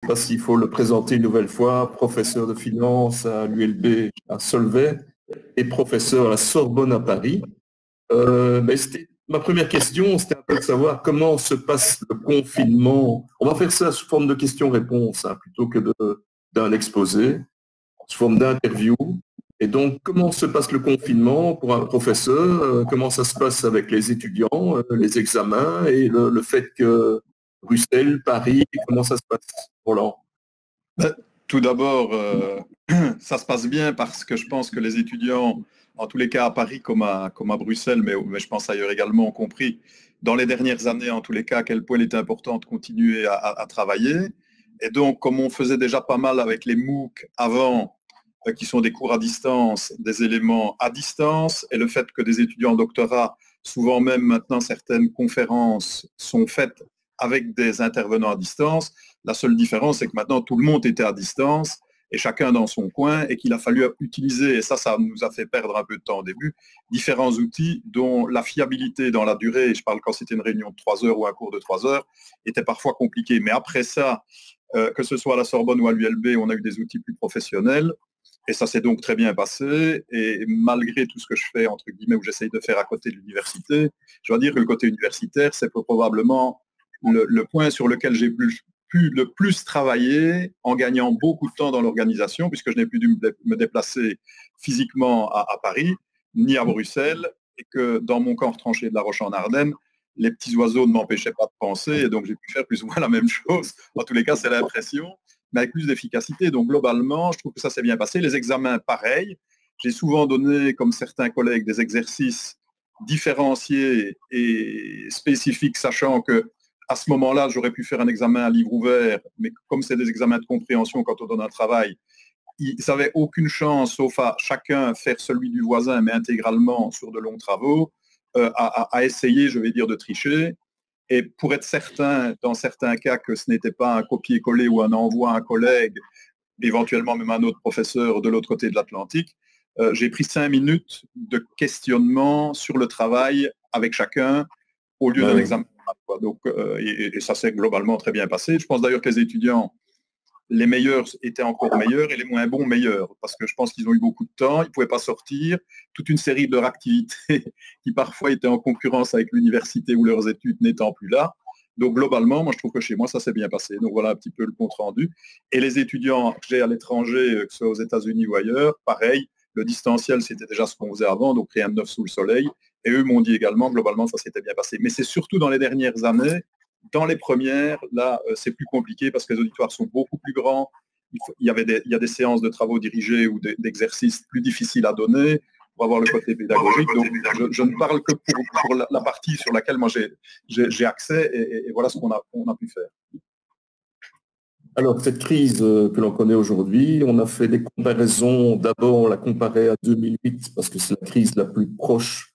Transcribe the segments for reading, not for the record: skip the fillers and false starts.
sais pas s'il faut le présenter une nouvelle fois, professeur de finance à l'ULB à Solvay et professeur à la Sorbonne à Paris. Ma première question, c'était un peu de savoir comment se passe le confinement. On va faire ça sous forme de questions-réponses, hein, plutôt que d'un exposé, sous forme d'interview. Et donc, comment se passe le confinement pour un professeur? Comment ça se passe avec les étudiants, les examens et le fait que Bruxelles, Paris, comment ça se passe, Roland? Ben, Tout d'abord, ça se passe bien parce que je pense que les étudiants, en tous les cas à Paris comme à Bruxelles, mais je pense ailleurs également, ont compris dans les dernières années, en tous les cas, à quel point il était important de continuer à travailler. Et donc, comme on faisait déjà pas mal avec les MOOC avant, qui sont des cours à distance, des éléments à distance, et le fait que des étudiants en doctorat, souvent même maintenant certaines conférences sont faites avec des intervenants à distance. La seule différence, c'est que maintenant tout le monde était à distance et chacun dans son coin et qu'il a fallu utiliser, et ça nous a fait perdre un peu de temps au début, différents outils dont la fiabilité dans la durée, et je parle quand c'était une réunion de 3 heures ou un cours de 3 heures, était parfois compliqué. Mais après ça, que ce soit à la Sorbonne ou à l'ULB, on a eu des outils plus professionnels. Et ça s'est donc très bien passé. Et malgré tout ce que je fais, entre guillemets, où j'essaye de faire à côté de l'université, je dois dire que le côté universitaire, c'est probablement le point sur lequel j'ai pu le plus travailler en gagnant beaucoup de temps dans l'organisation, puisque je n'ai plus dû me déplacer physiquement à Paris, ni à Bruxelles, et que dans mon camp retranché de La Roche en Ardennes, les petits oiseaux ne m'empêchaient pas de penser, et donc j'ai pu faire plus ou moins la même chose. En tous les cas, c'est l'impression, mais avec plus d'efficacité. Donc globalement, je trouve que ça s'est bien passé. Les examens, pareil. J'ai souvent donné, comme certains collègues, des exercices différenciés et spécifiques, sachant que à ce moment-là, j'aurais pu faire un examen à livre ouvert, mais comme c'est des examens de compréhension quand on donne un travail, ils n'avaient aucune chance, sauf à chacun faire celui du voisin, mais intégralement sur de longs travaux, à essayer, je vais dire, de tricher. Et pour être certain, dans certains cas, que ce n'était pas un copier-coller ou un envoi à un collègue, éventuellement même un autre professeur de l'autre côté de l'Atlantique, j'ai pris 5 minutes de questionnement sur le travail avec chacun au lieu d'un examen. Donc, et ça s'est globalement très bien passé. Je pense d'ailleurs que les étudiants, les meilleurs étaient encore meilleurs et les moins bons meilleurs, parce que je pense qu'ils ont eu beaucoup de temps, ils ne pouvaient pas sortir, toute une série de leur activités qui parfois étaient en concurrence avec l'université ou leurs études n'étant plus là. Donc globalement, moi je trouve que chez moi ça s'est bien passé. Donc voilà un petit peu le compte rendu. Et les étudiants que j'ai à l'étranger, que ce soit aux États-Unis ou ailleurs, pareil, le distanciel c'était déjà ce qu'on faisait avant, donc rien de neuf sous le soleil. Et eux m'ont dit également, globalement ça s'était bien passé. Mais c'est surtout dans les dernières années, dans les premières, là, c'est plus compliqué parce que les auditoires sont beaucoup plus grands. Il y a des séances de travaux dirigés ou d'exercices plus difficiles à donner pour avoir le côté pédagogique. Donc, je ne parle que pour la partie sur laquelle moi j'ai accès et voilà ce qu'on a pu faire. Alors, cette crise que l'on connaît aujourd'hui, on a fait des comparaisons. D'abord, on l'a comparée à 2008 parce que c'est la crise la plus proche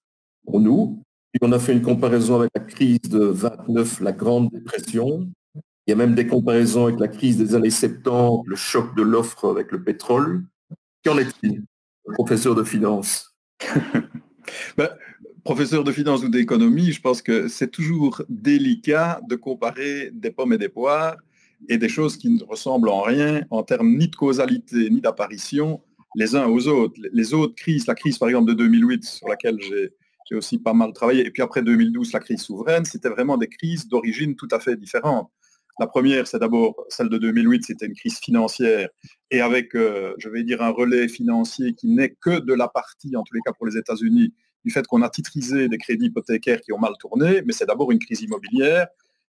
pour nous. Puis on a fait une comparaison avec la crise de 29, la Grande Dépression. Il y a même des comparaisons avec la crise des années 70, le choc de l'offre avec le pétrole. Qu'en est-il, professeur de finance? Ben, professeur de finance ou d'économie, je pense que c'est toujours délicat de comparer des pommes et des poires et des choses qui ne ressemblent en rien en termes ni de causalité ni d'apparition les uns aux autres. Les autres crises, la crise par exemple de 2008 sur laquelle j'ai aussi pas mal travaillé, et puis après 2012, la crise souveraine, c'était vraiment des crises d'origine tout à fait différentes. La première, c'est d'abord celle de 2008, c'était une crise financière et avec, je vais dire, un relais financier qui n'est que de la partie, en tous les cas pour les États-Unis, du fait qu'on a titrisé des crédits hypothécaires qui ont mal tourné, mais c'est d'abord une crise immobilière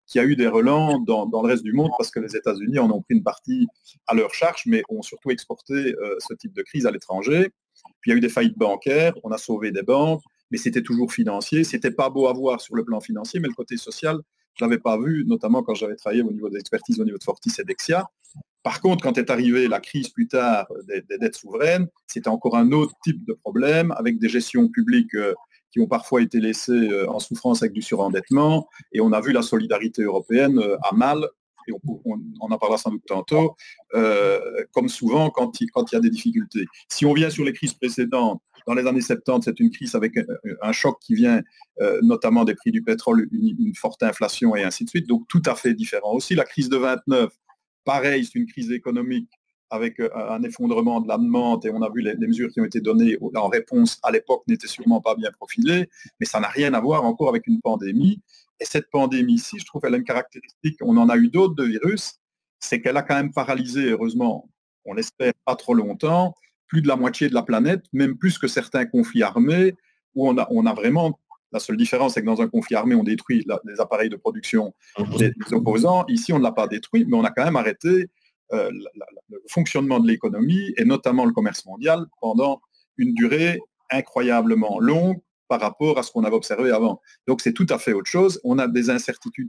qui a eu des relents dans le reste du monde parce que les États-Unis en ont pris une partie à leur charge, mais ont surtout exporté ce type de crise à l'étranger. Puis il y a eu des faillites bancaires, on a sauvé des banques, mais c'était toujours financier. C'était pas beau à voir sur le plan financier, mais le côté social, je l'avais pas vu, notamment quand j'avais travaillé au niveau des expertises au niveau de Fortis et Dexia. Par contre, quand est arrivée la crise plus tard des dettes souveraines, c'était encore un autre type de problème avec des gestions publiques qui ont parfois été laissées en souffrance avec du surendettement. Et on a vu la solidarité européenne à mal, et on en parlera sans doute tantôt, comme souvent quand il y a des difficultés. Si on vient sur les crises précédentes, dans les années 70, c'est une crise avec un choc qui vient notamment des prix du pétrole, une forte inflation et ainsi de suite. Donc tout à fait différent. Aussi la crise de 29, pareil, c'est une crise économique avec un effondrement de la demande et on a vu les mesures qui ont été données en réponse à l'époque n'étaient sûrement pas bien profilées, mais ça n'a rien à voir encore avec une pandémie. Et cette pandémie-ci, je trouve qu'elle a une caractéristique, on en a eu d'autres de virus, c'est qu'elle a quand même paralysé, heureusement, on l'espère pas trop longtemps, plus de la moitié de la planète, même plus que certains conflits armés, où on a vraiment, la seule différence, c'est que dans un conflit armé, on détruit les appareils de production des opposants. Ici, on ne l'a pas détruit, mais on a quand même arrêté le fonctionnement de l'économie, et notamment le commerce mondial, pendant une durée incroyablement longue par rapport à ce qu'on avait observé avant. Donc, c'est tout à fait autre chose. On a des incertitudes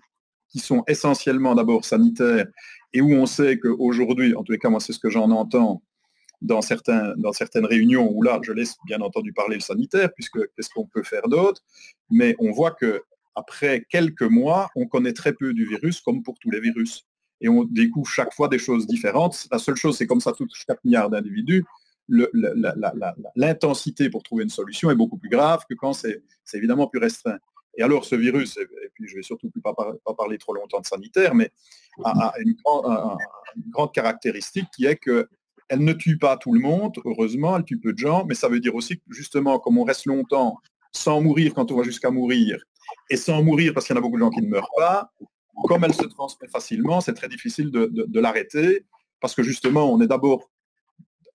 qui sont essentiellement d'abord sanitaires, et où on sait qu'aujourd'hui, en tous les cas, moi, c'est ce que j'en entends, dans certaines réunions où là, je laisse bien entendu parler le sanitaire, puisque qu'est-ce qu'on peut faire d'autre, mais on voit qu'après quelques mois, on connaît très peu du virus, comme pour tous les virus. Et on découvre chaque fois des choses différentes. La seule chose, c'est comme ça touche 4 milliards d'individus, l'intensité pour trouver une solution est beaucoup plus grave que quand c'est évidemment plus restreint. Et alors ce virus, et puis je vais surtout pas parler trop longtemps de sanitaire, mais a une grande caractéristique qui est que elle ne tue pas tout le monde, heureusement, elle tue peu de gens, mais ça veut dire aussi que justement, comme on reste longtemps sans mourir quand on va jusqu'à mourir, et sans mourir parce qu'il y en a beaucoup de gens qui ne meurent pas, comme elle se transmet facilement, c'est très difficile de l'arrêter, parce que justement, on est d'abord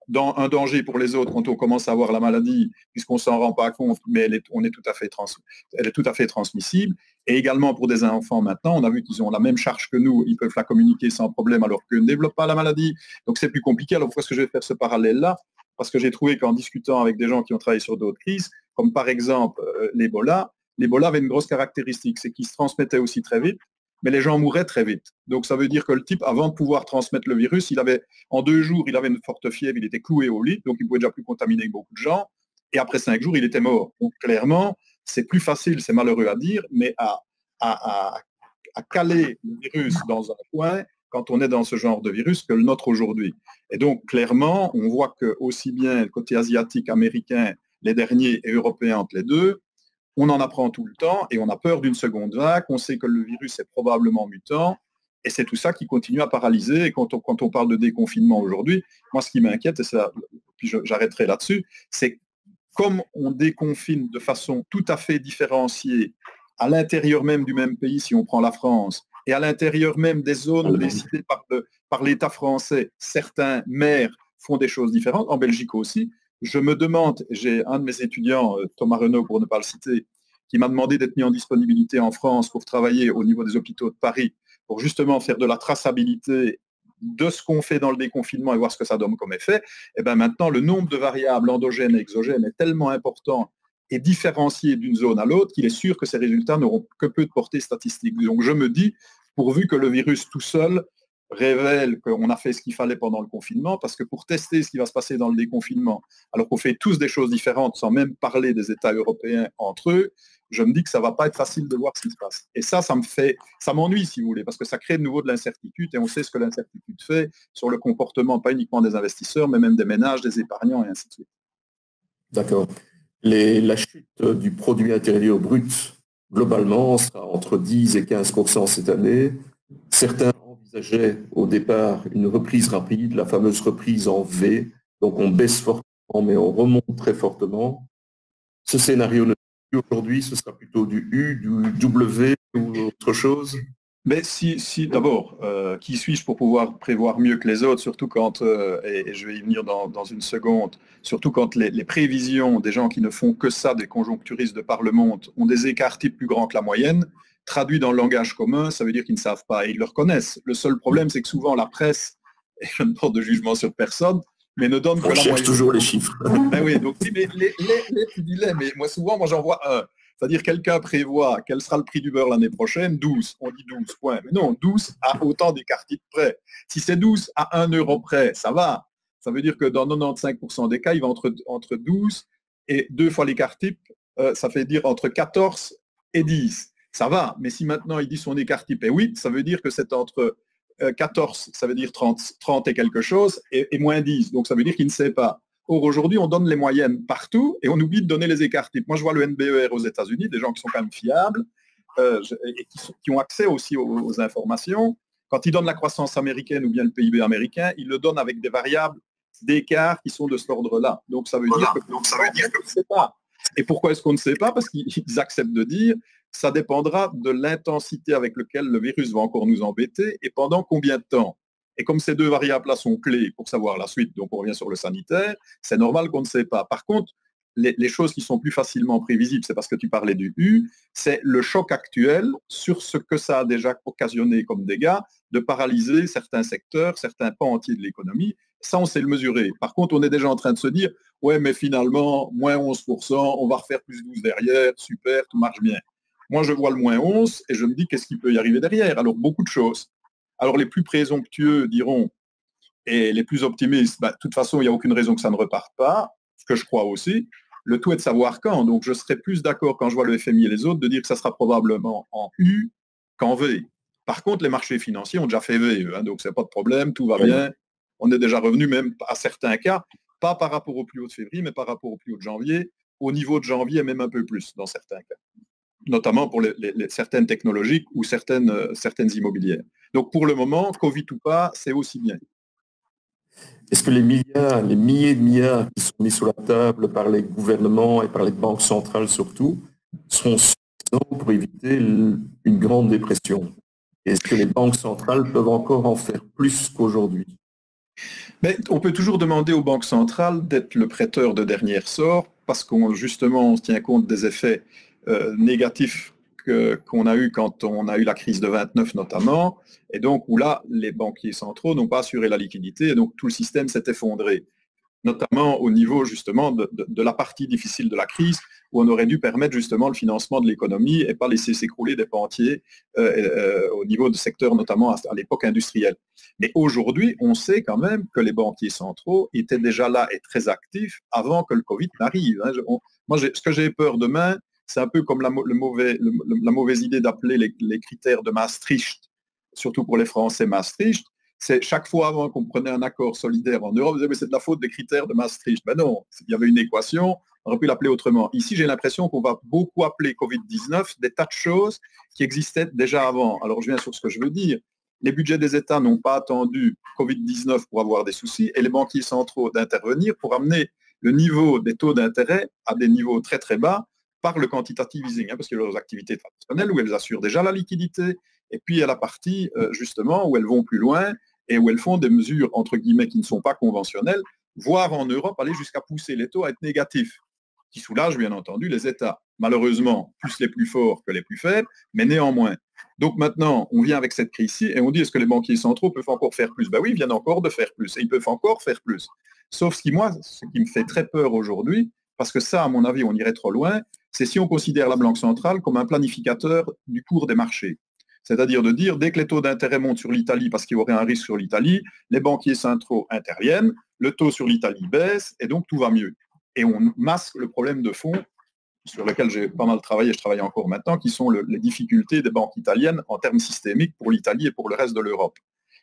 dans un danger pour les autres quand on commence à avoir la maladie, puisqu'on ne s'en rend pas compte, mais elle est tout à fait transmissible. Et également pour des enfants maintenant, on a vu qu'ils ont la même charge que nous, ils peuvent la communiquer sans problème alors qu'ils ne développent pas la maladie. Donc c'est plus compliqué. Alors pourquoi est-ce que je vais faire ce parallèle-là? Parce que j'ai trouvé qu'en discutant avec des gens qui ont travaillé sur d'autres crises, comme par exemple l'Ebola avait une grosse caractéristique, c'est qu'il se transmettait aussi très vite, mais les gens mouraient très vite. Donc ça veut dire que le type, avant de pouvoir transmettre le virus, en 2 jours, il avait une forte fièvre, il était cloué au lit, donc il ne pouvait déjà plus contaminer beaucoup de gens. Et après 5 jours, il était mort. Donc clairement, c'est plus facile, c'est malheureux à dire, mais à caler le virus dans un coin quand on est dans ce genre de virus que le nôtre aujourd'hui. Et donc clairement, on voit que aussi bien le côté asiatique, américain, les derniers, et européen entre les deux, on en apprend tout le temps et on a peur d'une seconde vague, on sait que le virus est probablement mutant, et c'est tout ça qui continue à paralyser. Et quand on parle de déconfinement aujourd'hui, moi ce qui m'inquiète, et puis j'arrêterai là-dessus, c'est comme on déconfine de façon tout à fait différenciée à l'intérieur même du même pays, si on prend la France, et à l'intérieur même des zones décidées par l'État français, certains maires font des choses différentes, en Belgique aussi. Je me demande, j'ai un de mes étudiants, Thomas Renaud pour ne pas le citer, qui m'a demandé d'être mis en disponibilité en France pour travailler au niveau des hôpitaux de Paris, pour justement faire de la traçabilité de ce qu'on fait dans le déconfinement et voir ce que ça donne comme effet. Et bien maintenant, le nombre de variables endogènes et exogènes est tellement important et différencié d'une zone à l'autre qu'il est sûr que ces résultats n'auront que peu de portée statistique. Donc je me dis, pourvu que le virus tout seul révèle qu'on a fait ce qu'il fallait pendant le confinement, parce que pour tester ce qui va se passer dans le déconfinement, alors qu'on fait tous des choses différentes sans même parler des États européens entre eux, je me dis que ça ne va pas être facile de voir ce qui se passe. Et ça m'ennuie, si vous voulez, parce que ça crée de nouveau de l'incertitude, et on sait ce que l'incertitude fait sur le comportement, pas uniquement des investisseurs, mais même des ménages, des épargnants, et ainsi de suite. D'accord. La chute du produit intérieur brut, globalement, sera entre 10 et 15% cette année. Certains envisageaient au départ une reprise rapide, la fameuse reprise en V, donc on baisse fortement, mais on remonte très fortement. Ce scénario ne aujourd'hui, ce sera plutôt du U, du W ou autre chose? Mais si d'abord, qui suis-je pour pouvoir prévoir mieux que les autres, surtout quand, et je vais y venir dans une seconde, surtout quand les prévisions des gens qui ne font que ça, des conjoncturistes de par le monde, ont des écarts types plus grands que la moyenne, traduit dans le langage commun, ça veut dire qu'ils ne savent pas, et ils le reconnaissent. Le seul problème, c'est que souvent la presse, et je ne porte de jugement sur personne, mais ne donne que la moyenne. On cherche toujours les chiffres. Ben oui, donc mais tu dis-les, mais moi j'en vois un. C'est-à-dire quelqu'un prévoit quel sera le prix du beurre l'année prochaine, 12, on dit 12, point. Mais non, 12 à autant d'écart type près. Si c'est 12 à 1 euro près, ça va. Ça veut dire que dans 95% des cas, il va entre 12 et 2 fois l'écart type, ça fait dire entre 14 et 10. Ça va, mais si maintenant il dit son écart type est 8, ça veut dire que c'est entre 14, ça veut dire 30 et quelque chose, et moins 10. Donc ça veut dire qu'il ne sait pas. Or, aujourd'hui, on donne les moyennes partout et on oublie de donner les écarts types. Moi, je vois le NBER aux États-Unis, des gens qui sont quand même fiables et qui ont accès aussi aux informations. Quand il donne la croissance américaine ou bien le PIB américain, il le donne avec des variables d'écart qui sont de cet ordre-là. Donc ça veut dire que on ne sait pas. Et pourquoi est-ce qu'on ne sait pas? Parce qu'ils acceptent de dire ça dépendra de l'intensité avec laquelle le virus va encore nous embêter et pendant combien de temps. Et comme ces deux variables-là sont clés pour savoir la suite, donc on revient sur le sanitaire, c'est normal qu'on ne sait pas. Par contre, les choses qui sont plus facilement prévisibles, c'est parce que tu parlais du U, c'est le choc actuel sur ce que ça a déjà occasionné comme dégâts de paralyser certains secteurs, certains pans entiers de l'économie. Ça, on sait le mesurer. Par contre, on est déjà en train de se dire, ouais, mais finalement, moins 11%, on va refaire plus 12 derrière, super, tout marche bien. Moi, je vois le moins 11 et je me dis, qu'est-ce qui peut y arriver derrière? Alors, beaucoup de choses. Alors, les plus présomptueux diront, et les plus optimistes, de toute façon, il n'y a aucune raison que ça ne reparte pas, ce que je crois aussi. Le tout est de savoir quand. Donc, je serais plus d'accord quand je vois le FMI et les autres de dire que ça sera probablement en U qu'en V. Par contre, les marchés financiers ont déjà fait V, donc c'est pas de problème, tout va bien. On est déjà revenu même à certains cas, pas par rapport au plus haut de février, mais par rapport au plus haut de janvier, au niveau de janvier, même un peu plus dans certains cas, notamment pour certaines technologiques ou certaines immobilières. Donc, pour le moment, Covid ou pas, c'est aussi bien. Est-ce que les milliards, les milliers de milliards qui sont mis sur la table par les gouvernements et par les banques centrales surtout, seront suffisants pour éviter une grande dépression? Est-ce que les banques centrales peuvent encore en faire plus qu'aujourd'hui? Mais on peut toujours demander aux banques centrales d'être le prêteur de dernier ressort parce justement on se tient compte des effets négatifs qu'on a eu quand on a eu la crise de 29 notamment, et donc où là, les banquiers centraux n'ont pas assuré la liquidité, et donc tout le système s'est effondré, notamment au niveau justement de la partie difficile de la crise, où on aurait dû permettre justement le financement de l'économie et pas laisser s'écrouler des pans entiers au niveau de secteurs notamment à l'époque industrielle. Mais aujourd'hui, on sait quand même que les banquiers centraux étaient déjà là et très actifs avant que le Covid n'arrive. Moi, ce que j'ai peur demain, c'est un peu comme la mauvaise idée d'appeler les critères de Maastricht, surtout pour les Français Maastricht. C'est chaque fois avant qu'on prenait un accord solidaire en Europe, on disait mais c'est de la faute des critères de Maastricht. Ben non, il y avait une équation, on aurait pu l'appeler autrement. Ici, j'ai l'impression qu'on va beaucoup appeler Covid-19 des tas de choses qui existaient déjà avant. Alors, je viens sur ce que je veux dire. Les budgets des États n'ont pas attendu Covid-19 pour avoir des soucis et les banquiers centraux d'intervenir pour amener le niveau des taux d'intérêt à des niveaux très très bas par le quantitative easing, parce qu'il y a leurs activités traditionnelles où elles assurent déjà la liquidité, et puis il y a la partie justement où elles vont plus loin et où elles font des mesures entre guillemets qui ne sont pas conventionnelles, voire en Europe aller jusqu'à pousser les taux à être négatifs, qui soulagent bien entendu les États. Malheureusement, plus les plus forts que les plus faibles, mais néanmoins. Donc maintenant, on vient avec cette crise-ci et on dit est-ce que les banquiers centraux peuvent encore faire plus? Ben oui, ils viennent encore de faire plus et ils peuvent encore faire plus. Sauf ce qui me fait très peur aujourd'hui, parce que ça, à mon avis, on irait trop loin, c'est si on considère la Banque centrale comme un planificateur du cours des marchés. C'est-à-dire de dire, dès que les taux d'intérêt montent sur l'Italie, parce qu'il y aurait un risque sur l'Italie, les banquiers centraux interviennent, le taux sur l'Italie baisse, et donc tout va mieux. Et on masque le problème de fond, sur lequel j'ai pas mal travaillé, je travaille encore maintenant, qui sont les difficultés des banques italiennes en termes systémiques pour l'Italie et pour le reste de l'Europe.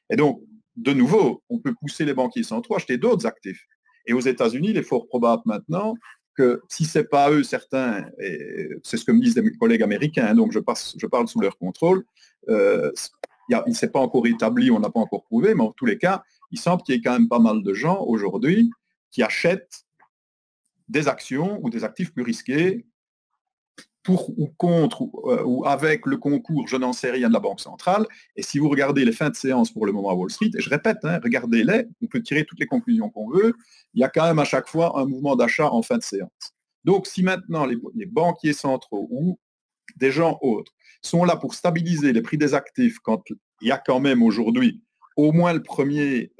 Et donc, de nouveau, on peut pousser les banquiers centraux à acheter d'autres actifs. Et aux États-Unis, il est fort probable maintenant que si ce n'est pas eux, certains, et c'est ce que me disent mes collègues américains, donc je parle sous leur contrôle, il ne s'est pas encore établi, on n'a pas encore prouvé, mais en tous les cas, il semble qu'il y ait quand même pas mal de gens aujourd'hui qui achètent des actions ou des actifs plus risqués pour ou contre ou avec le concours, je n'en sais rien, de la Banque centrale. Et si vous regardez les fins de séance pour le moment à Wall Street, et je répète, regardez-les, on peut tirer toutes les conclusions qu'on veut, il y a quand même à chaque fois un mouvement d'achat en fin de séance. Donc si maintenant les banquiers centraux ou des gens autres sont là pour stabiliser les prix des actifs quand il y a quand même aujourd'hui au moins le premier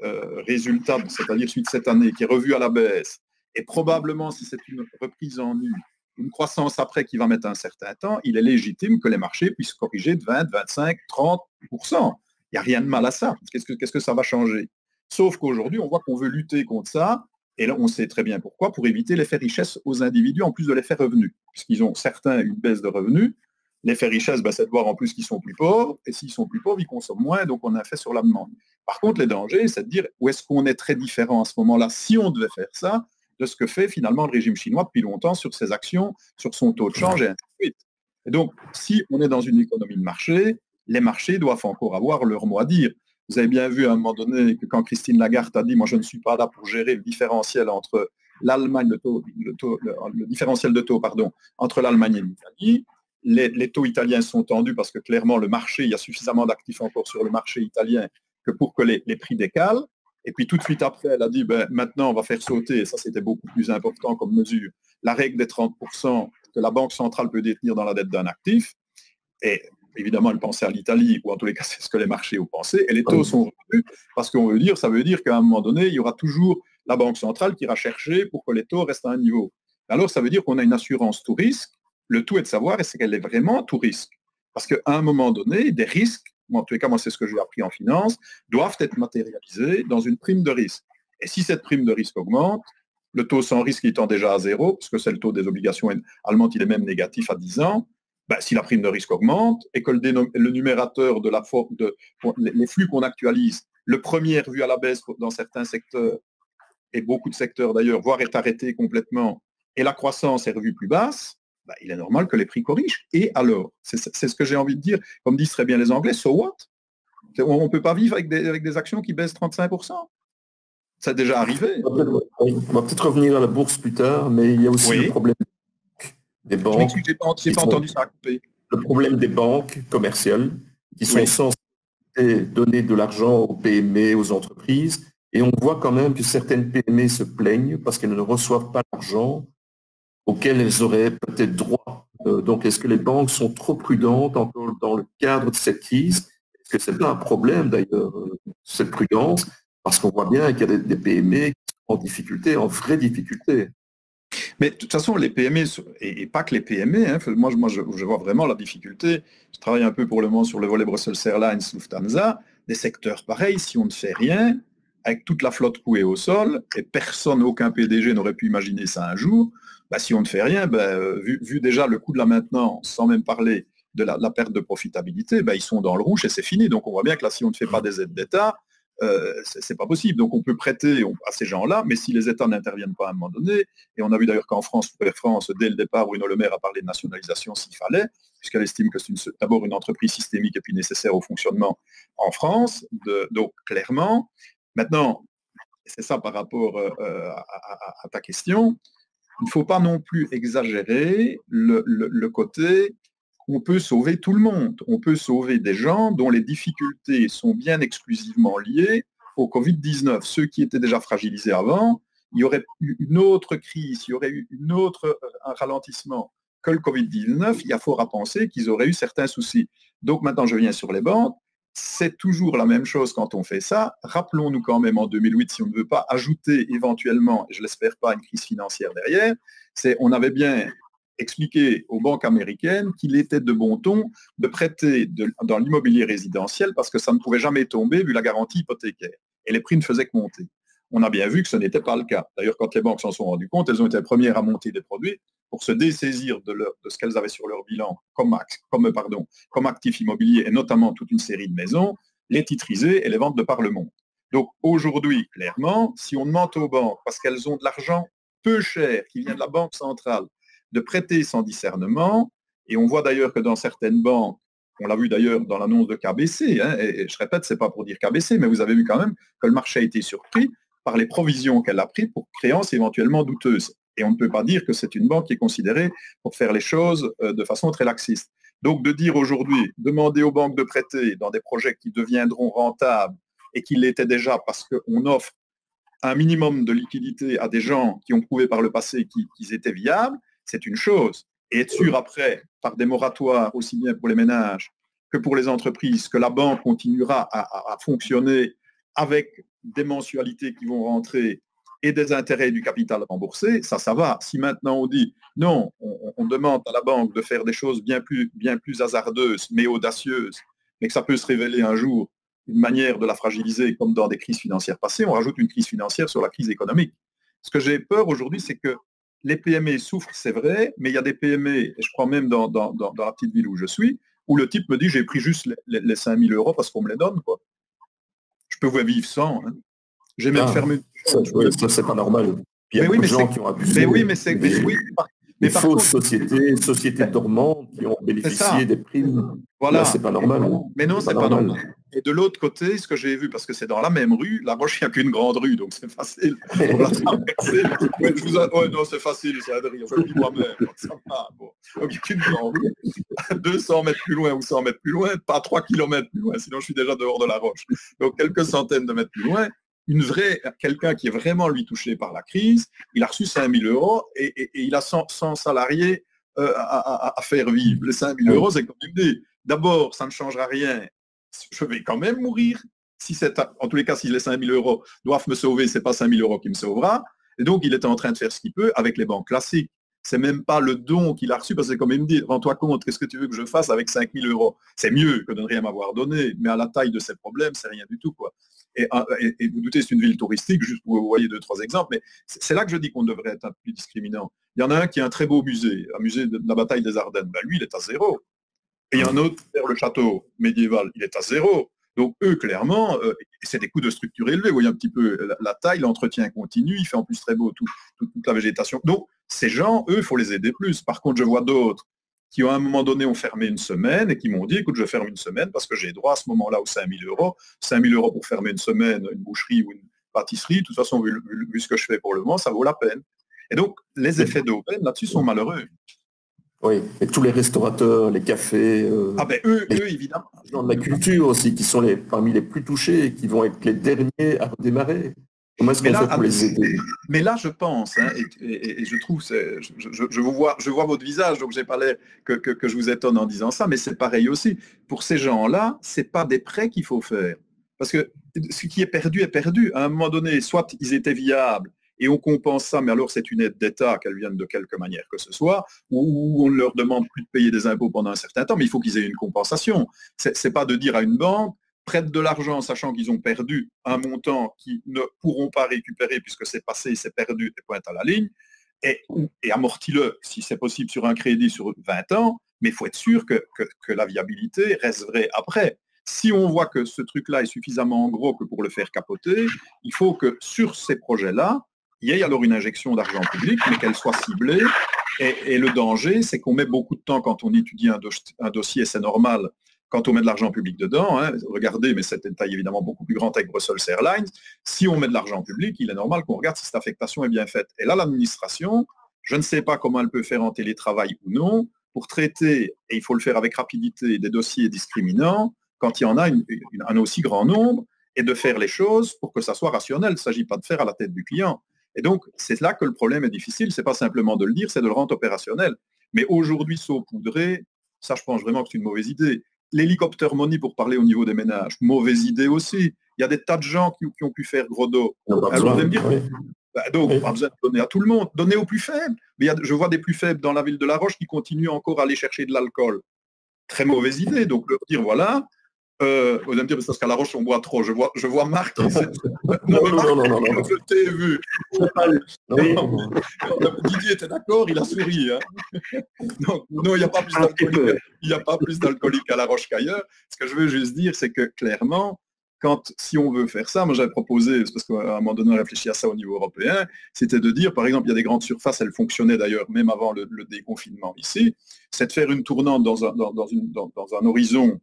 résultat, c'est-à-dire celui de cette année, qui est revu à la baisse, et probablement si c'est une reprise en U, une croissance après qui va mettre un certain temps, il est légitime que les marchés puissent corriger de 20, 25, 30%. Il n'y a rien de mal à ça. Qu'est-ce que ça va changer? Sauf qu'aujourd'hui, on voit qu'on veut lutter contre ça, et là, on sait très bien pourquoi, pour éviter l'effet richesse aux individus, en plus de l'effet revenu. Puisqu'ils ont certains une baisse de revenus, l'effet richesse, c'est de voir en plus qu'ils sont plus pauvres, et s'ils sont plus pauvres, ils consomment moins, donc on a un effet sur la demande. Par contre, les dangers, c'est de dire où est-ce qu'on est très différent à ce moment-là, si on devait faire ça, de ce que fait finalement le régime chinois depuis longtemps sur ses actions, sur son taux de change et ainsi de suite. Et donc, si on est dans une économie de marché, les marchés doivent encore avoir leur mot à dire. Vous avez bien vu à un moment donné que quand Christine Lagarde a dit « moi je ne suis pas là pour gérer le différentiel entre l'Allemagne, le différentiel de taux, pardon, entre l'Allemagne et l'Italie », les taux italiens sont tendus parce que clairement le marché, il y a suffisamment d'actifs encore sur le marché italien que pour que les prix décalent. Et puis tout de suite après, elle a dit maintenant on va faire sauter, et ça c'était beaucoup plus important comme mesure, la règle des 30% que la Banque centrale peut détenir dans la dette d'un actif. Et évidemment, elle pensait à l'Italie, ou en tous les cas, c'est ce que les marchés ont pensé. Et les taux sont revenus parce ça veut dire qu'à un moment donné, il y aura toujours la Banque centrale qui ira chercher pour que les taux restent à un niveau. Alors, ça veut dire qu'on a une assurance tout risque. Le tout est de savoir est-ce qu'elle est vraiment tout risque. Parce qu'à un moment donné, des risques, en tous les cas, moi, c'est ce que j'ai appris en finance, doivent être matérialisés dans une prime de risque. Et si cette prime de risque augmente, le taux sans risque étant déjà à zéro, puisque c'est le taux des obligations allemandes, il est même négatif à 10 ans, si la prime de risque augmente et que le numérateur les flux qu'on actualise, le premier est revu à la baisse dans certains secteurs, et beaucoup de secteurs d'ailleurs, voire est arrêté complètement, et la croissance est revue plus basse, il est normal que les prix corrigent. Et alors, c'est ce que j'ai envie de dire, comme disent très bien les Anglais, so what? On ne peut pas vivre avec des actions qui baissent 35%. Ça a déjà arrivé. On va peut-être revenir à la bourse plus tard, mais il y a aussi le problème des banques. Je n'ai pas entendu ça couper. Le problème des banques commerciales qui sont censées donner de l'argent aux PME, aux entreprises. Et on voit quand même que certaines PME se plaignent parce qu'elles ne reçoivent pas l'argent auquel elles auraient peut-être droit. Donc, est-ce que les banques sont trop prudentes encore dans le cadre de cette crise? Est-ce que ce n'est pas un problème d'ailleurs, cette prudence? Parce qu'on voit bien qu'il y a des PME qui sont en difficulté, en vraie difficulté. Mais de toute façon, les PME, et pas que les PME, moi je vois vraiment la difficulté. Je travaille un peu pour le moment sur le volet Brussels Airlines, Lufthansa, des secteurs pareils, si on ne fait rien, avec toute la flotte couée au sol, et personne, aucun PDG n'aurait pu imaginer ça un jour, si on ne fait rien, vu déjà le coût de la maintenance, sans même parler de la perte de profitabilité, ils sont dans le rouge et c'est fini. Donc on voit bien que là, si on ne fait pas des aides d'État, c'est pas possible. Donc on peut prêter à ces gens-là, mais si les États n'interviennent pas à un moment donné, et on a vu d'ailleurs qu'en France, dès le départ, Bruno Le Maire a parlé de nationalisation s'il fallait, puisqu'elle estime que c'est d'abord une entreprise systémique et puis nécessaire au fonctionnement en France. Donc clairement, maintenant, c'est ça par rapport à ta question, il ne faut pas non plus exagérer le côté on peut sauver tout le monde. On peut sauver des gens dont les difficultés sont bien exclusivement liées au Covid-19. Ceux qui étaient déjà fragilisés avant, il y aurait eu une autre crise, il y aurait eu un ralentissement que le Covid-19. Il y a fort à penser qu'ils auraient eu certains soucis. Donc maintenant, je viens sur les banques. C'est toujours la même chose quand on fait ça. Rappelons-nous quand même en 2008, si on ne veut pas ajouter éventuellement, et je ne l'espère pas, une crise financière derrière, on avait bien expliquer aux banques américaines qu'il était de bon ton de prêter dans l'immobilier résidentiel parce que ça ne pouvait jamais tomber vu la garantie hypothécaire. Et les prix ne faisaient que monter. On a bien vu que ce n'était pas le cas. D'ailleurs, quand les banques s'en sont rendues compte, elles ont été les premières à monter des produits pour se dessaisir de ce qu'elles avaient sur leur bilan comme actifs immobiliers et notamment toute une série de maisons, les titriser et les vendre de par le monde. Donc aujourd'hui, clairement, si on demande aux banques, parce qu'elles ont de l'argent peu cher qui vient de la Banque centrale, de prêter sans discernement, et on voit d'ailleurs que dans certaines banques, on l'a vu d'ailleurs dans l'annonce de KBC, et je répète, ce n'est pas pour dire KBC, mais vous avez vu quand même que le marché a été surpris par les provisions qu'elle a prises pour créances éventuellement douteuses. Et on ne peut pas dire que c'est une banque qui est considérée pour faire les choses de façon très laxiste. Donc de dire aujourd'hui, demander aux banques de prêter dans des projets qui deviendront rentables et qui l'étaient déjà parce qu'on offre un minimum de liquidité à des gens qui ont prouvé par le passé qu'ils étaient viables, c'est une chose. Et être sûr après, par des moratoires, aussi bien pour les ménages que pour les entreprises, que la banque continuera à fonctionner avec des mensualités qui vont rentrer et des intérêts du capital remboursé, ça va. Si maintenant on dit non, on demande à la banque de faire des choses bien plus hasardeuses, mais audacieuses, mais que ça peut se révéler un jour une manière de la fragiliser comme dans des crises financières passées, on rajoute une crise financière sur la crise économique. Ce que j'ai peur aujourd'hui, c'est que les PME souffrent, c'est vrai, mais il y a des PME, et je crois même dans la petite ville où je suis, où le type me dit j'ai pris juste les 5 000 euros parce qu'on me les donne, quoi. Je peux vous vivre sans. Hein. J'ai même fermé. Ça, c'est pas normal. Il y a beaucoup de gens qui ont abusé. Mais oui, les fausses sociétés dormantes qui ont bénéficié des primes. Voilà. Là, c'est pas normal. Mais non, c'est pas normal. Et de l'autre côté, ce que j'ai vu, parce que c'est dans la même rue, La Roche, il n'y a qu'une grande rue, donc c'est facile. Ouais, non, c'est facile, c'est Adrien, je le dis moi-même. Ça va, bon. Donc, il n'y a qu'une grande rue. 200 mètres plus loin ou 100 mètres plus loin, pas 3 kilomètres plus loin, sinon je suis déjà dehors de La Roche. Donc, quelques centaines de mètres plus loin, quelqu'un qui est vraiment, lui, touché par la crise, il a reçu 5 000 euros et il a 100 salariés à faire vivre. Les 5 000 euros, c'est comme il dit. D'abord, ça ne changera rien. Je vais quand même mourir. En tous les cas, si les 5 000 euros doivent me sauver, ce n'est pas 5 000 euros qui me sauvera. Et donc, il était en train de faire ce qu'il peut avec les banques classiques. C'est même pas le don qu'il a reçu, parce que comme il me dit, rends-toi compte, qu'est-ce que tu veux que je fasse avec 5 000 euros? C'est mieux que de ne rien m'avoir donné, mais à la taille de ces problèmes, c'est rien du tout, quoi. Et vous doutez, c'est une ville touristique, juste pour vous voyez 2-3 exemples, mais c'est là que je dis qu'on devrait être un peu plus discriminant. Il y en a un qui a un très beau musée, un musée de la bataille des Ardennes. Ben, lui, il est à 0. Et il y en a un autre vers le château médiéval, il est à 0. Donc eux, clairement, c'est des coûts de structure élevés. Vous voyez un petit peu la taille, l'entretien continu, il fait en plus très beau toute la végétation. Donc ces gens, eux, il faut les aider plus. Par contre, je vois d'autres qui, à un moment donné, ont fermé une semaine et qui m'ont dit, écoute, je ferme une semaine parce que j'ai droit à ce moment-là aux 5 000 euros. 5 000 euros pour fermer une semaine, une boucherie ou une pâtisserie, de toute façon, vu ce que je fais pour le moment, ça vaut la peine. Et donc, les effets d'aubaine là-dessus sont malheureux. Oui, et tous les restaurateurs, les cafés, eux, évidemment. Les gens de la culture aussi, qui sont parmi les plus touchés et qui vont être les derniers à redémarrer. Comment est-ce qu'on fait pour les aider? Mais là, je pense, hein, et je trouve, je vois votre visage, donc j'ai pas l'air que je vous étonne en disant ça, mais c'est pareil aussi. Pour ces gens-là, c'est pas des prêts qu'il faut faire. Parce que ce qui est perdu est perdu. À un moment donné, soit ils étaient viables, et on compense ça, mais alors c'est une aide d'État, qu'elle vienne de quelque manière que ce soit, ou on ne leur demande plus de payer des impôts pendant un certain temps, mais il faut qu'ils aient une compensation. C'est pas de dire à une banque, prête de l'argent, sachant qu'ils ont perdu un montant qu'ils ne pourront pas récupérer puisque c'est passé, c'est perdu, et pointe à la ligne, et amortis-le, si c'est possible, sur un crédit sur 20 ans, mais il faut être sûr que la viabilité reste vraie après. Si on voit que ce truc-là est suffisamment gros que pour le faire capoter, il faut que sur ces projets-là, il y ait alors une injection d'argent public, mais qu'elle soit ciblée. Et le danger, c'est qu'on met beaucoup de temps quand on étudie un dossier, c'est normal, quand on met de l'argent public dedans. Hein, regardez, mais c'est une taille évidemment beaucoup plus grande avec Brussels Airlines. Si on met de l'argent public, il est normal qu'on regarde si cette affectation est bien faite. Et là, l'administration, je ne sais pas comment elle peut faire en télétravail ou non, pour traiter, et il faut le faire avec rapidité, des dossiers discriminants, quand il y en a un aussi grand nombre, et de faire les choses pour que ça soit rationnel. Il ne s'agit pas de faire à la tête du client. Et donc, c'est là que le problème est difficile. Ce n'est pas simplement de le dire, c'est de le rendre opérationnel. Mais aujourd'hui, saupoudrer, ça, je pense vraiment que c'est une mauvaise idée. L'hélicoptère money, pour parler au niveau des ménages, mauvaise idée aussi. Il y a des tas de gens qui ont pu faire gros dos. Alors, vous allez me dire, donc, pas besoin de donner à tout le monde, donner aux plus faibles. Mais je vois des plus faibles dans la ville de La Roche qui continuent encore à aller chercher de l'alcool. Très mauvaise idée. Donc, leur dire, voilà, vous allez me dire, parce qu'à La Roche, on boit trop. Je vois Marc. Non, je t'ai vu. Didier était d'accord, il a souri. Hein. Donc, non, il n'y a pas plus d'alcoolique. Il n'y a pas plus d'alcoolique à La Roche qu'ailleurs. Ce que je veux juste dire, c'est que clairement, si on veut faire ça, moi j'avais proposé, parce qu'à un moment donné, on réfléchit à ça au niveau européen, c'était de dire, par exemple, il y a des grandes surfaces, elles fonctionnaient d'ailleurs même avant le déconfinement ici, c'est de faire une tournante dans un horizon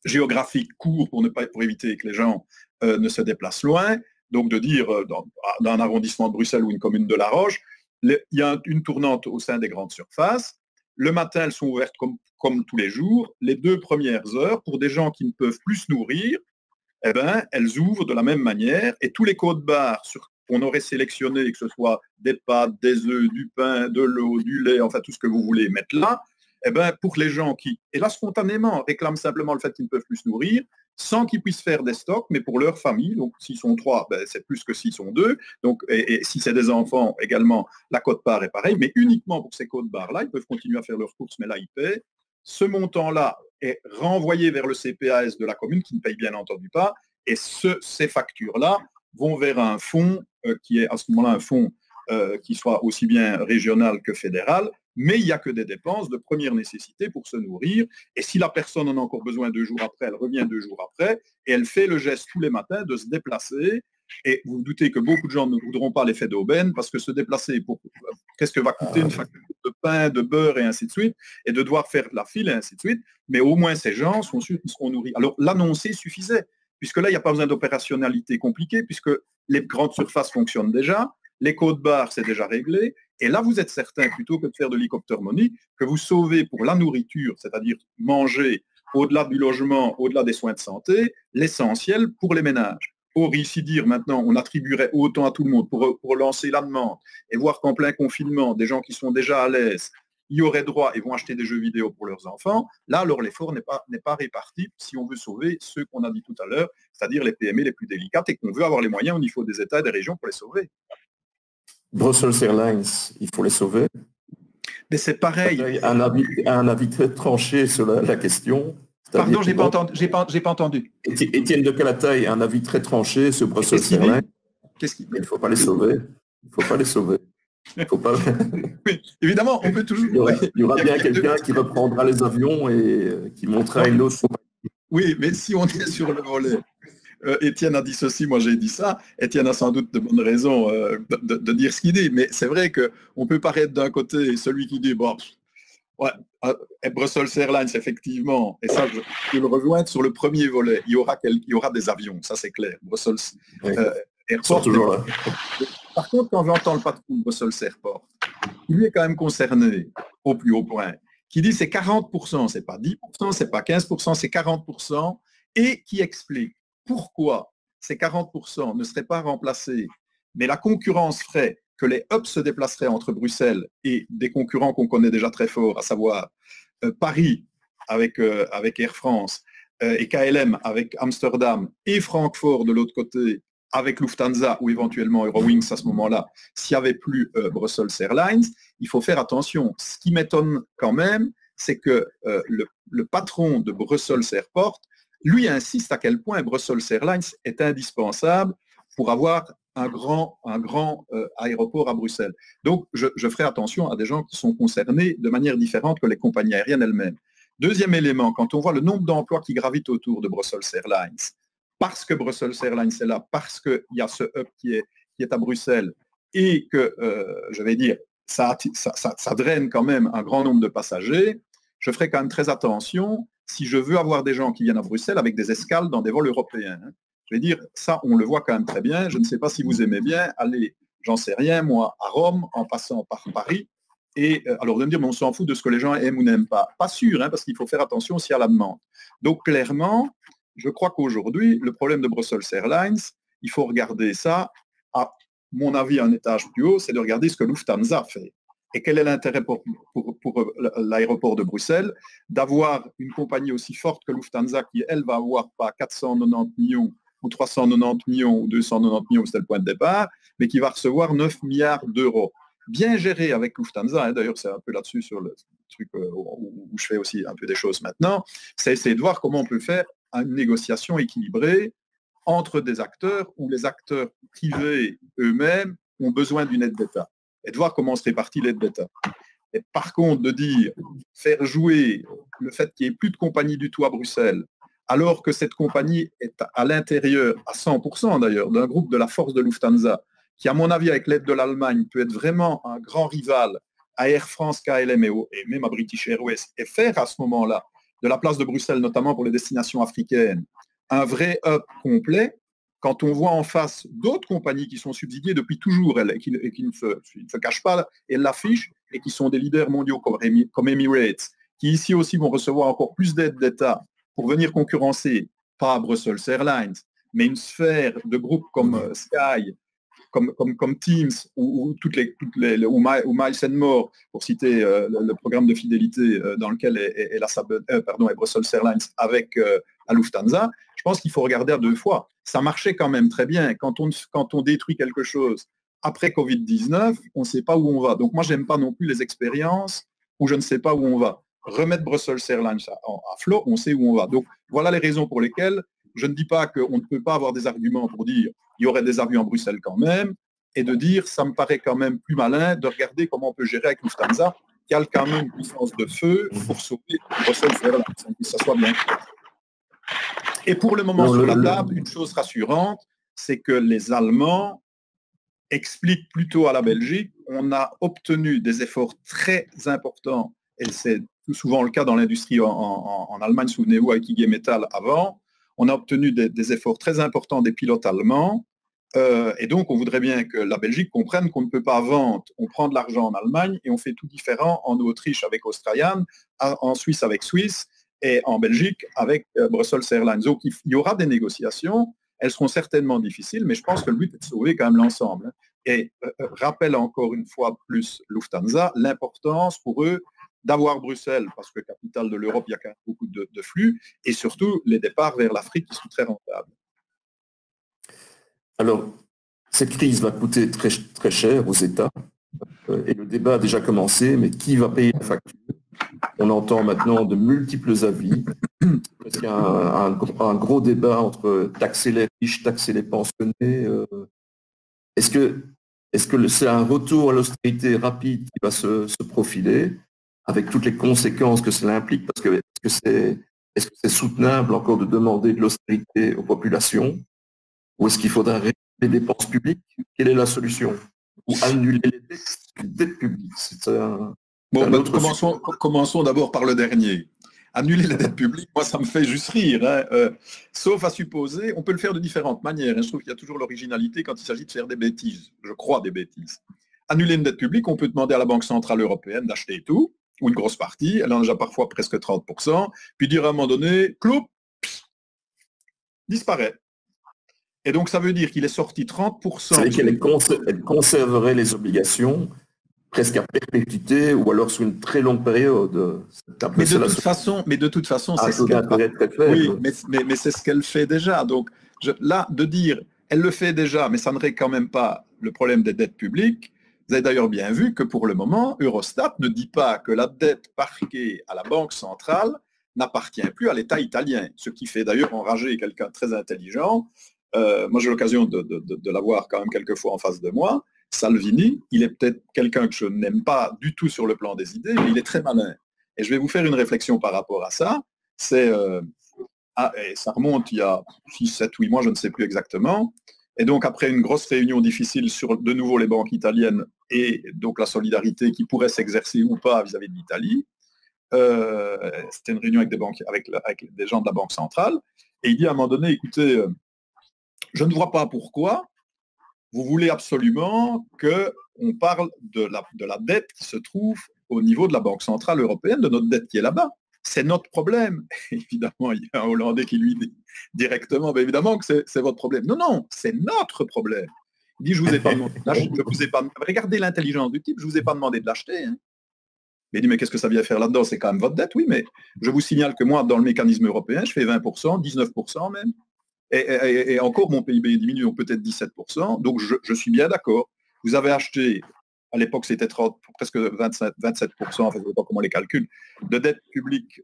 géographique court pour éviter que les gens ne se déplacent loin. Donc de dire, dans un arrondissement de Bruxelles ou une commune de La Roche, il y a une tournante au sein des grandes surfaces. Le matin, elles sont ouvertes comme tous les jours. Les 2 premières heures, pour des gens qui ne peuvent plus se nourrir, eh ben, elles ouvrent de la même manière. Et tous les codes-barres qu'on aurait sélectionnés, que ce soit des pâtes, des œufs, du pain, de l'eau, du lait, enfin tout ce que vous voulez mettre là, eh ben, pour les gens qui, et là spontanément, réclament simplement le fait qu'ils ne peuvent plus se nourrir, sans qu'ils puissent faire des stocks, mais pour leur famille, donc s'ils sont 3, ben, c'est plus que s'ils sont 2, donc, et si c'est des enfants également, la quote-part est pareille, mais uniquement pour ces quotes-barres-là, ils peuvent continuer à faire leurs courses, mais là, ils paient. Ce montant-là est renvoyé vers le CPAS de la commune, qui ne paye bien entendu pas, et ces factures-là vont vers un fonds qui est à ce moment-là un fonds qui soit aussi bien régional que fédéral, mais il n'y a que des dépenses de première nécessité pour se nourrir. Et si la personne en a encore besoin 2 jours après, elle revient 2 jours après et elle fait le geste tous les matins de se déplacer Et vous vous doutez que beaucoup de gens ne voudront pas l'effet d'aubaine parce que se déplacer pour qu'est-ce que va coûter une facture de pain, de beurre et ainsi de suite, et de devoir faire de la file et ainsi de suite. Mais au moins ces gens sont sûrs qu'ils seront nourris. Alors l'annoncer suffisait, puisque là, il n'y a pas besoin d'opérationnalité compliquée, puisque les grandes surfaces fonctionnent déjà, les codes-barres, c'est déjà réglé. Et là, vous êtes certain, plutôt que de faire de l'hélicoptère money, que vous sauvez pour la nourriture, c'est-à-dire manger au-delà du logement, au-delà des soins de santé, l'essentiel pour les ménages. Or, ici dire maintenant, on attribuerait autant à tout le monde pour lancer la demande et voir qu'en plein confinement, des gens qui sont déjà à l'aise y auraient droit et vont acheter des jeux vidéo pour leurs enfants, là, alors l'effort n'est pas réparti si on veut sauver ceux qu'on a dit tout à l'heure, c'est-à-dire les PME les plus délicates et qu'on veut avoir les moyens au niveau des États et des régions pour les sauver. Brussels Airlines, il faut les sauver. Mais c'est pareil. Un avis très tranché sur la question. Pardon, j'ai pas entendu. Étienne de Calataille, un avis très tranché sur Brussels Airlines. Il ne faut pas les sauver. Il ne faut pas les sauver. Faut pas... Oui, évidemment, on peut toujours... Il y aura bien quelqu'un qui reprendra les avions et qui montrera une autre... Oui, mais si on est sur le volet, Étienne a dit ceci, moi j'ai dit ça, Étienne a sans doute de bonnes raisons de dire ce qu'il dit, mais c'est vrai qu'on peut paraître d'un côté celui qui dit, bon, ouais, Brussels Airlines, effectivement, et ça, je peux le rejoindre sur le premier volet, il y aura des avions, ça c'est clair. Brussels Airport. Toujours là. Par contre, quand j'entends le patron de Brussels Airport, il lui est quand même concerné au plus haut point, qui dit c'est 40%, c'est pas 10%, c'est pas 15%, c'est 40%, et qui explique pourquoi ces 40% ne seraient pas remplacés, mais la concurrence ferait que les hubs se déplaceraient entre Bruxelles et des concurrents qu'on connaît déjà très forts, à savoir Paris avec Air France et KLM avec Amsterdam et Francfort de l'autre côté avec Lufthansa ou éventuellement Eurowings à ce moment-là, s'il n'y avait plus Brussels Airlines, il faut faire attention. Ce qui m'étonne quand même, c'est que le patron de Brussels Airport, lui insiste à quel point Brussels Airlines est indispensable pour avoir un grand aéroport à Bruxelles. Donc, je ferai attention à des gens qui sont concernés de manière différente que les compagnies aériennes elles-mêmes. Deuxième élément, quand on voit le nombre d'emplois qui gravitent autour de Brussels Airlines, parce que Brussels Airlines est là, parce qu'il y a ce hub qui est à Bruxelles, et que, je vais dire, ça draine quand même un grand nombre de passagers, je ferai quand même très attention si je veux avoir des gens qui viennent à Bruxelles avec des escales dans des vols européens. Je vais dire, ça, on le voit quand même très bien. Je ne sais pas si vous aimez bien aller, j'en sais rien, moi, à Rome, en passant par Paris. Et alors de me dire, mais on s'en fout de ce que les gens aiment ou n'aiment pas. Pas sûr, parce qu'il faut faire attention aussi à la demande. Donc clairement, je crois qu'aujourd'hui, le problème de Brussels Airlines, il faut regarder ça, à mon avis, un étage plus haut, c'est de regarder ce que Lufthansa fait. Et quel est l'intérêt pour l'aéroport de Bruxelles d'avoir une compagnie aussi forte que Lufthansa qui, elle, va avoir pas 490 millions ou 390 millions ou 290 millions, c'était le point de départ, mais qui va recevoir 9 milliards d'euros. Bien géré avec Lufthansa, d'ailleurs c'est un peu là-dessus sur le truc où je fais aussi un peu des choses maintenant, c'est essayer de voir comment on peut faire une négociation équilibrée entre des acteurs où les acteurs privés eux-mêmes ont besoin d'une aide d'État et de voir comment se répartit l'aide d'État. Et par contre, de dire, faire jouer le fait qu'il n'y ait plus de compagnie du tout à Bruxelles, alors que cette compagnie est à l'intérieur, à 100% d'ailleurs, d'un groupe de la force de Lufthansa, qui, à mon avis, avec l'aide de l'Allemagne, peut être vraiment un grand rival à Air France, KLM et même à British Airways, et faire à ce moment-là, de la place de Bruxelles, notamment pour les destinations africaines, un vrai hub complet, quand on voit en face d'autres compagnies qui sont subsidiées depuis toujours et qui ne se cachent pas et l'affichent, et qui sont des leaders mondiaux comme Emirates, qui ici aussi vont recevoir encore plus d'aide d'État pour venir concurrencer, pas Brussels Airlines, mais une sphère de groupes comme Sky, comme Teams ou Miles and More, pour citer le programme de fidélité dans lequel est Brussels Airlines avec la Lufthansa, je pense qu'il faut regarder à deux fois. Ça marchait quand même très bien. Quand on détruit quelque chose après Covid-19, on ne sait pas où on va. Donc moi, je n'aime pas non plus les expériences où je ne sais pas où on va. Remettre Brussels Airlines à flot, on sait où on va. Donc voilà les raisons pour lesquelles je ne dis pas qu'on ne peut pas avoir des arguments pour dire il y aurait des avions à Bruxelles quand même, et de dire ça me paraît quand même plus malin de regarder comment on peut gérer avec Lufthansa, qui a quand même une puissance de feu pour sauver Bruxelles Airlines, que ça soit bien. Et pour le moment, sur la table, une chose rassurante, c'est que les Allemands expliquent plutôt à la Belgique, on a obtenu des efforts très importants, et c'est tout souvent le cas dans l'industrie en Allemagne, souvenez-vous, avec IG Metall avant, on a obtenu des efforts très importants des pilotes allemands, et donc on voudrait bien que la Belgique comprenne qu'on ne peut pas vendre, on prend de l'argent en Allemagne et on fait tout différent en Autriche avec Austrian, en Suisse avec Swiss, et en Belgique avec Brussels Airlines. Donc il y aura des négociations, elles seront certainement difficiles, mais je pense que le but est de sauver quand même l'ensemble. Et rappelle encore une fois plus Lufthansa l'importance pour eux d'avoir Bruxelles, parce que capitale de l'Europe, il y a quand même beaucoup de flux, et surtout les départs vers l'Afrique qui sont très rentables. Alors, cette crise va coûter très, très cher aux États, et le débat a déjà commencé, mais qui va payer la facture? On entend maintenant de multiples avis. Parce qu'il y a un gros débat entre taxer les riches, taxer les pensionnés. Est-ce que c'est un retour à l'austérité rapide qui va se profiler, avec toutes les conséquences que cela implique? Parce que est-ce que c'est soutenable encore de demander de l'austérité aux populations? Ou est-ce qu'il faudra réduire les dépenses publiques? Quelle est la solution? Ou annuler les dettes publiques? Commençons d'abord par le dernier. Annuler les dettes publiques, moi, ça me fait juste rire. Hein. Sauf à supposer, on peut le faire de différentes manières. Hein. Je trouve qu'il y a toujours l'originalité quand il s'agit de faire des bêtises. Je crois des bêtises. Annuler une dette publique, on peut demander à la Banque Centrale Européenne d'acheter tout, ou une grosse partie, elle en a déjà parfois presque 30%, puis dire à un moment donné, cloup, disparaît. Et donc, ça veut dire qu'il est sorti 30%. C'est-à-dire qu'elle conserverait les obligations presque à perpétuité ou alors sous une très longue période. Mais de toute façon, c'est ce qu'elle fait. Oui, mais c'est ce qu'elle fait déjà. Donc là, de dire, elle le fait déjà, mais ça ne règle quand même pas le problème des dettes publiques. Vous avez d'ailleurs bien vu que pour le moment, Eurostat ne dit pas que la dette parquée à la Banque centrale n'appartient plus à l'État italien, ce qui fait d'ailleurs enrager quelqu'un de très intelligent. Moi, j'ai l'occasion de l'avoir quand même quelques fois en face de moi. Salvini, il est peut-être quelqu'un que je n'aime pas du tout sur le plan des idées, mais il est très malin. Et je vais vous faire une réflexion par rapport à ça. Ça remonte il y a 6, 7, 8 mois, je ne sais plus exactement. Et donc, après une grosse réunion difficile sur de nouveau les banques italiennes et donc la solidarité qui pourrait s'exercer ou pas vis-à-vis de l'Italie, c'était une réunion avec des gens de la Banque centrale. Et il dit à un moment donné, écoutez, je ne vois pas pourquoi vous voulez absolument qu'on parle de la dette qui se trouve au niveau de la Banque centrale européenne, de notre dette qui est là-bas. C'est notre problème. Évidemment, il y a un Hollandais qui lui dit directement, ben évidemment que c'est votre problème. Non, non, c'est notre problème. Il dit, je vous ai pas demandé de l'acheter. Regardez l'intelligence du type, je ne vous ai pas demandé de l'acheter. Hein. Mais il dit, mais qu'est-ce que ça vient faire là-dedans? C'est quand même votre dette, oui, mais je vous signale que moi, dans le mécanisme européen, je fais 20%, 19% même. Et encore, mon PIB diminue, donc peut-être 17%. Donc, je suis bien d'accord. Vous avez acheté, à l'époque, c'était presque 27%, enfin, je ne sais pas comment on les calcule, de dette publique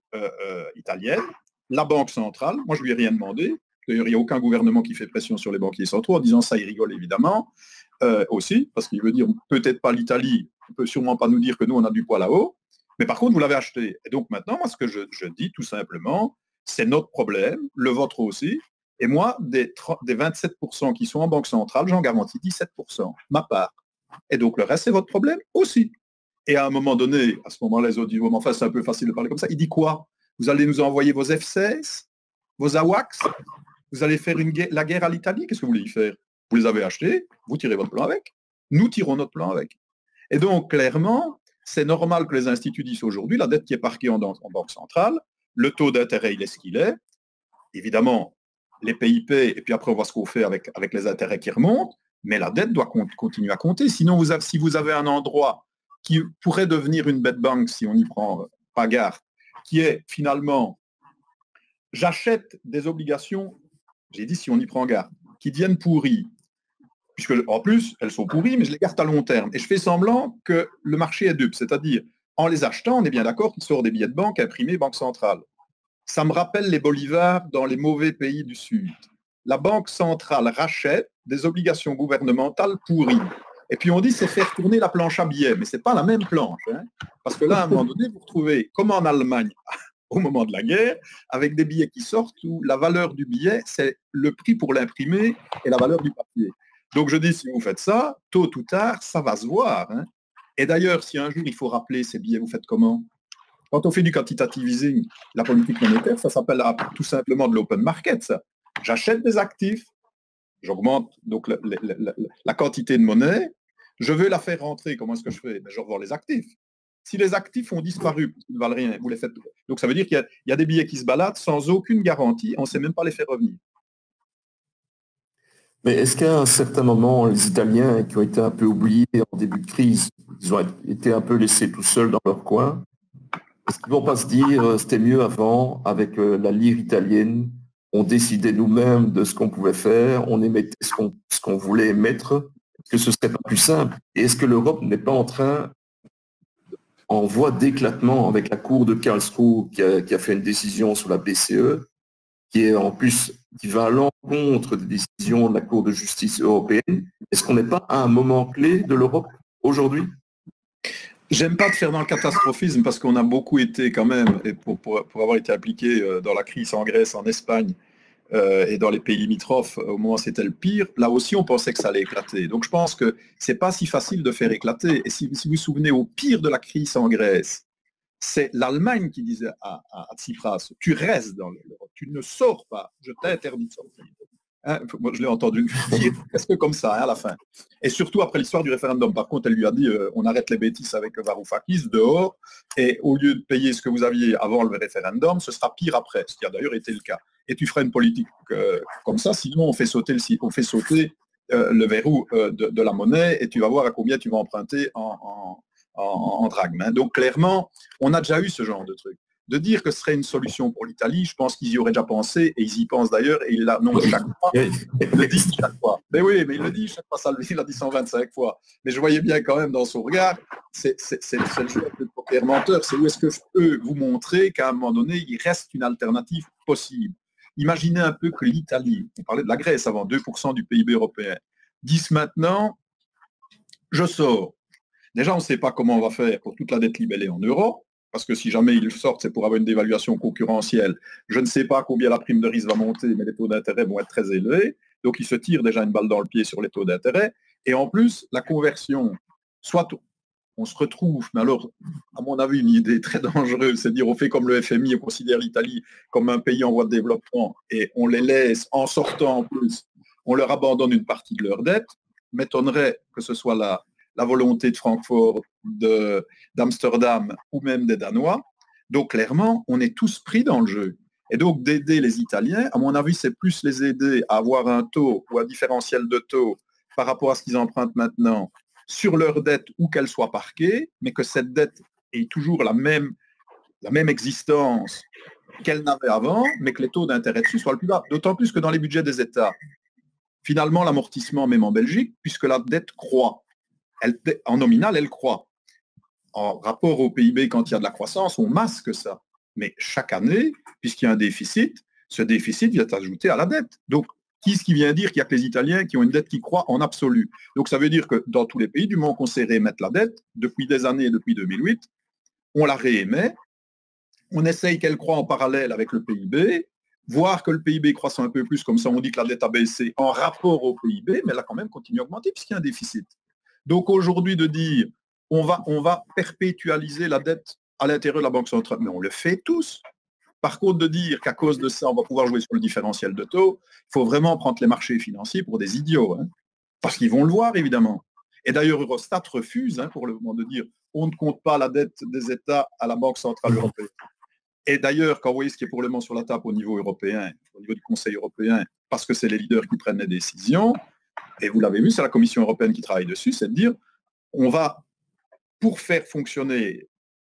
italienne. La Banque centrale, moi, je ne lui ai rien demandé. D'ailleurs, il n'y a aucun gouvernement qui fait pression sur les banquiers centraux en disant ça, il rigole évidemment. Aussi, parce qu'il veut dire, peut-être pas l'Italie, il ne peut sûrement pas nous dire que nous, on a du poids là-haut. Mais par contre, vous l'avez acheté. Et donc, maintenant, moi, ce que je dis, tout simplement, c'est notre problème, le vôtre aussi. Et moi, des 27% qui sont en banque centrale, j'en garantis 17%, ma part. Et donc, le reste, c'est votre problème aussi. Et à un moment donné, à ce moment-là, les autres disent, bon, enfin, c'est un peu facile de parler comme ça. Il dit quoi? Vous allez nous envoyer vos F-16, vos AWACS? Vous allez faire la guerre à l'Italie? Qu'est-ce que vous voulez y faire? Vous les avez achetés, vous tirez votre plan avec. Nous tirons notre plan avec. Et donc, clairement, c'est normal que les instituts disent aujourd'hui, la dette qui est parquée en banque centrale, le taux d'intérêt, il est ce qu'il est. Évidemment, les PIP, et puis après on voit ce qu'on fait avec les intérêts qui remontent, mais la dette doit continuer à compter. Sinon, si vous avez un endroit qui pourrait devenir une bad bank, si on n'y prend pas garde, qui est finalement, j'achète des obligations, j'ai dit si on y prend garde, qui deviennent pourries, puisque en plus, elles sont pourries, mais je les garde à long terme. Et je fais semblant que le marché est dupe, c'est-à-dire, en les achetant, on est bien d'accord qu'il sort des billets de banque imprimés Banque centrale. Ça me rappelle les bolivars dans les mauvais pays du Sud. La Banque centrale rachète des obligations gouvernementales pourries. Et puis on dit c'est faire tourner la planche à billets, mais ce n'est pas la même planche. Hein, parce que là, à un moment donné, vous retrouvez, comme en Allemagne, au moment de la guerre, avec des billets qui sortent où la valeur du billet, c'est le prix pour l'imprimer et la valeur du papier. Donc je dis, si vous faites ça, tôt ou tard, ça va se voir. Hein. Et d'ailleurs, si un jour il faut rappeler ces billets, vous faites comment? Quand on fait du quantitative easing, la politique monétaire, ça s'appelle tout simplement de l'open market. Ça. J'achète des actifs, j'augmente donc la quantité de monnaie, je veux la faire rentrer. Comment est-ce que je fais? Je revends les actifs. Si les actifs ont disparu, ils ne valent rien, vous les faites. Donc ça veut dire qu'il y a des billets qui se baladent sans aucune garantie, on ne sait même pas les faire revenir. Mais est-ce qu'à un certain moment, les Italiens qui ont été un peu oubliés en début de crise, ils ont été un peu laissés tout seuls dans leur coin, est-ce qu'ils ne vont pas se dire c'était mieux avant, avec la lire italienne, on décidait nous-mêmes de ce qu'on pouvait faire, on émettait ce qu'on voulait émettre, que ce ne serait pas plus simple? Et est-ce que l'Europe n'est pas en voie d'éclatement avec la Cour de Karlsruhe qui a fait une décision sur la BCE, qui est en plus qui va à l'encontre des décisions de la Cour de justice européenne? Est-ce qu'on n'est pas à un moment clé de l'Europe aujourd'hui? J'aime pas te faire dans le catastrophisme parce qu'on a beaucoup été quand même, et pour avoir été appliqué dans la crise en Grèce, en Espagne et dans les pays limitrophes, au moment où c'était le pire, là aussi on pensait que ça allait éclater. Donc je pense que c'est pas si facile de faire éclater. Et si vous vous souvenez, au pire de la crise en Grèce, c'est l'Allemagne qui disait à Tsipras, tu restes dans l'Europe, tu ne sors pas, je t'interdis de sortir. Hein, moi, je l'ai entendu dire presque comme ça hein, à la fin. Et surtout après l'histoire du référendum. Par contre, elle lui a dit on arrête les bêtises avec Varoufakis dehors, et au lieu de payer ce que vous aviez avant le référendum, ce sera pire après, ce qui a d'ailleurs été le cas. Et tu feras une politique comme ça, sinon on fait sauter le verrou de la monnaie, et tu vas voir à combien tu vas emprunter en drachme. Hein. Donc clairement, on a déjà eu ce genre de truc. De dire que ce serait une solution pour l'Italie, je pense qu'ils y auraient déjà pensé, et ils y pensent d'ailleurs, et ils l'annoncent chaque fois. Ils le disent chaque fois. Mais oui, mais il le dit chaque fois, ça il l'a dit 125 fois. Mais je voyais bien quand même dans son regard, c'est le jeu de poker menteur, c'est où est-ce que je peux vous montrer qu'à un moment donné, il reste une alternative possible. Imaginez un peu que l'Italie, on parlait de la Grèce avant, 2% du PIB européen, disent maintenant, je sors. Déjà, on ne sait pas comment on va faire pour toute la dette libellée en euros, parce que si jamais ils sortent, c'est pour avoir une dévaluation concurrentielle. Je ne sais pas combien la prime de risque va monter, mais les taux d'intérêt vont être très élevés. Donc, ils se tirent déjà une balle dans le pied sur les taux d'intérêt. Et en plus, la conversion, soit on se retrouve, mais alors, à mon avis, une idée très dangereuse, c'est de dire on fait comme le FMI, on considère l'Italie comme un pays en voie de développement et on les laisse, en sortant en plus, on leur abandonne une partie de leur dette. M'étonnerait que ce soit la volonté de Francfort, d'Amsterdam ou même des Danois. Donc clairement, on est tous pris dans le jeu. Et donc d'aider les Italiens, à mon avis, c'est plus les aider à avoir un taux ou un différentiel de taux par rapport à ce qu'ils empruntent maintenant sur leur dette ou qu'elle soit parquée, mais que cette dette ait toujours la même existence qu'elle n'avait avant, mais que les taux d'intérêt dessus soient le plus bas. D'autant plus que dans les budgets des États, finalement, l'amortissement, même en Belgique, puisque la dette croît. En nominal, elle croît. En rapport au PIB, quand il y a de la croissance, on masque ça. Mais chaque année, puisqu'il y a un déficit, ce déficit vient ajouter à la dette. Donc, qui est-ce qui vient dire qu'il n'y a que les Italiens qui ont une dette qui croît en absolu? Donc, ça veut dire que dans tous les pays, du moment qu'on sait réémettre la dette, depuis des années, depuis 2008, on la réémet, on essaye qu'elle croît en parallèle avec le PIB, voir que le PIB croisse un peu plus, comme ça on dit que la dette a baissé en rapport au PIB, mais elle a quand même continué à augmenter puisqu'il y a un déficit. Donc aujourd'hui, de dire on va perpétualiser la dette à l'intérieur de la Banque centrale, mais on le fait tous. Par contre, de dire qu'à cause de ça, on va pouvoir jouer sur le différentiel de taux, il faut vraiment prendre les marchés financiers pour des idiots, hein, parce qu'ils vont le voir, évidemment. Et d'ailleurs, Eurostat refuse, hein, pour le moment, de dire on ne compte pas la dette des États à la Banque centrale européenne. Et d'ailleurs, quand vous voyez ce qui est pour le moment sur la table au niveau européen, au niveau du Conseil européen, parce que c'est les leaders qui prennent les décisions, et vous l'avez vu, c'est la Commission européenne qui travaille dessus, c'est de dire, on va, pour faire fonctionner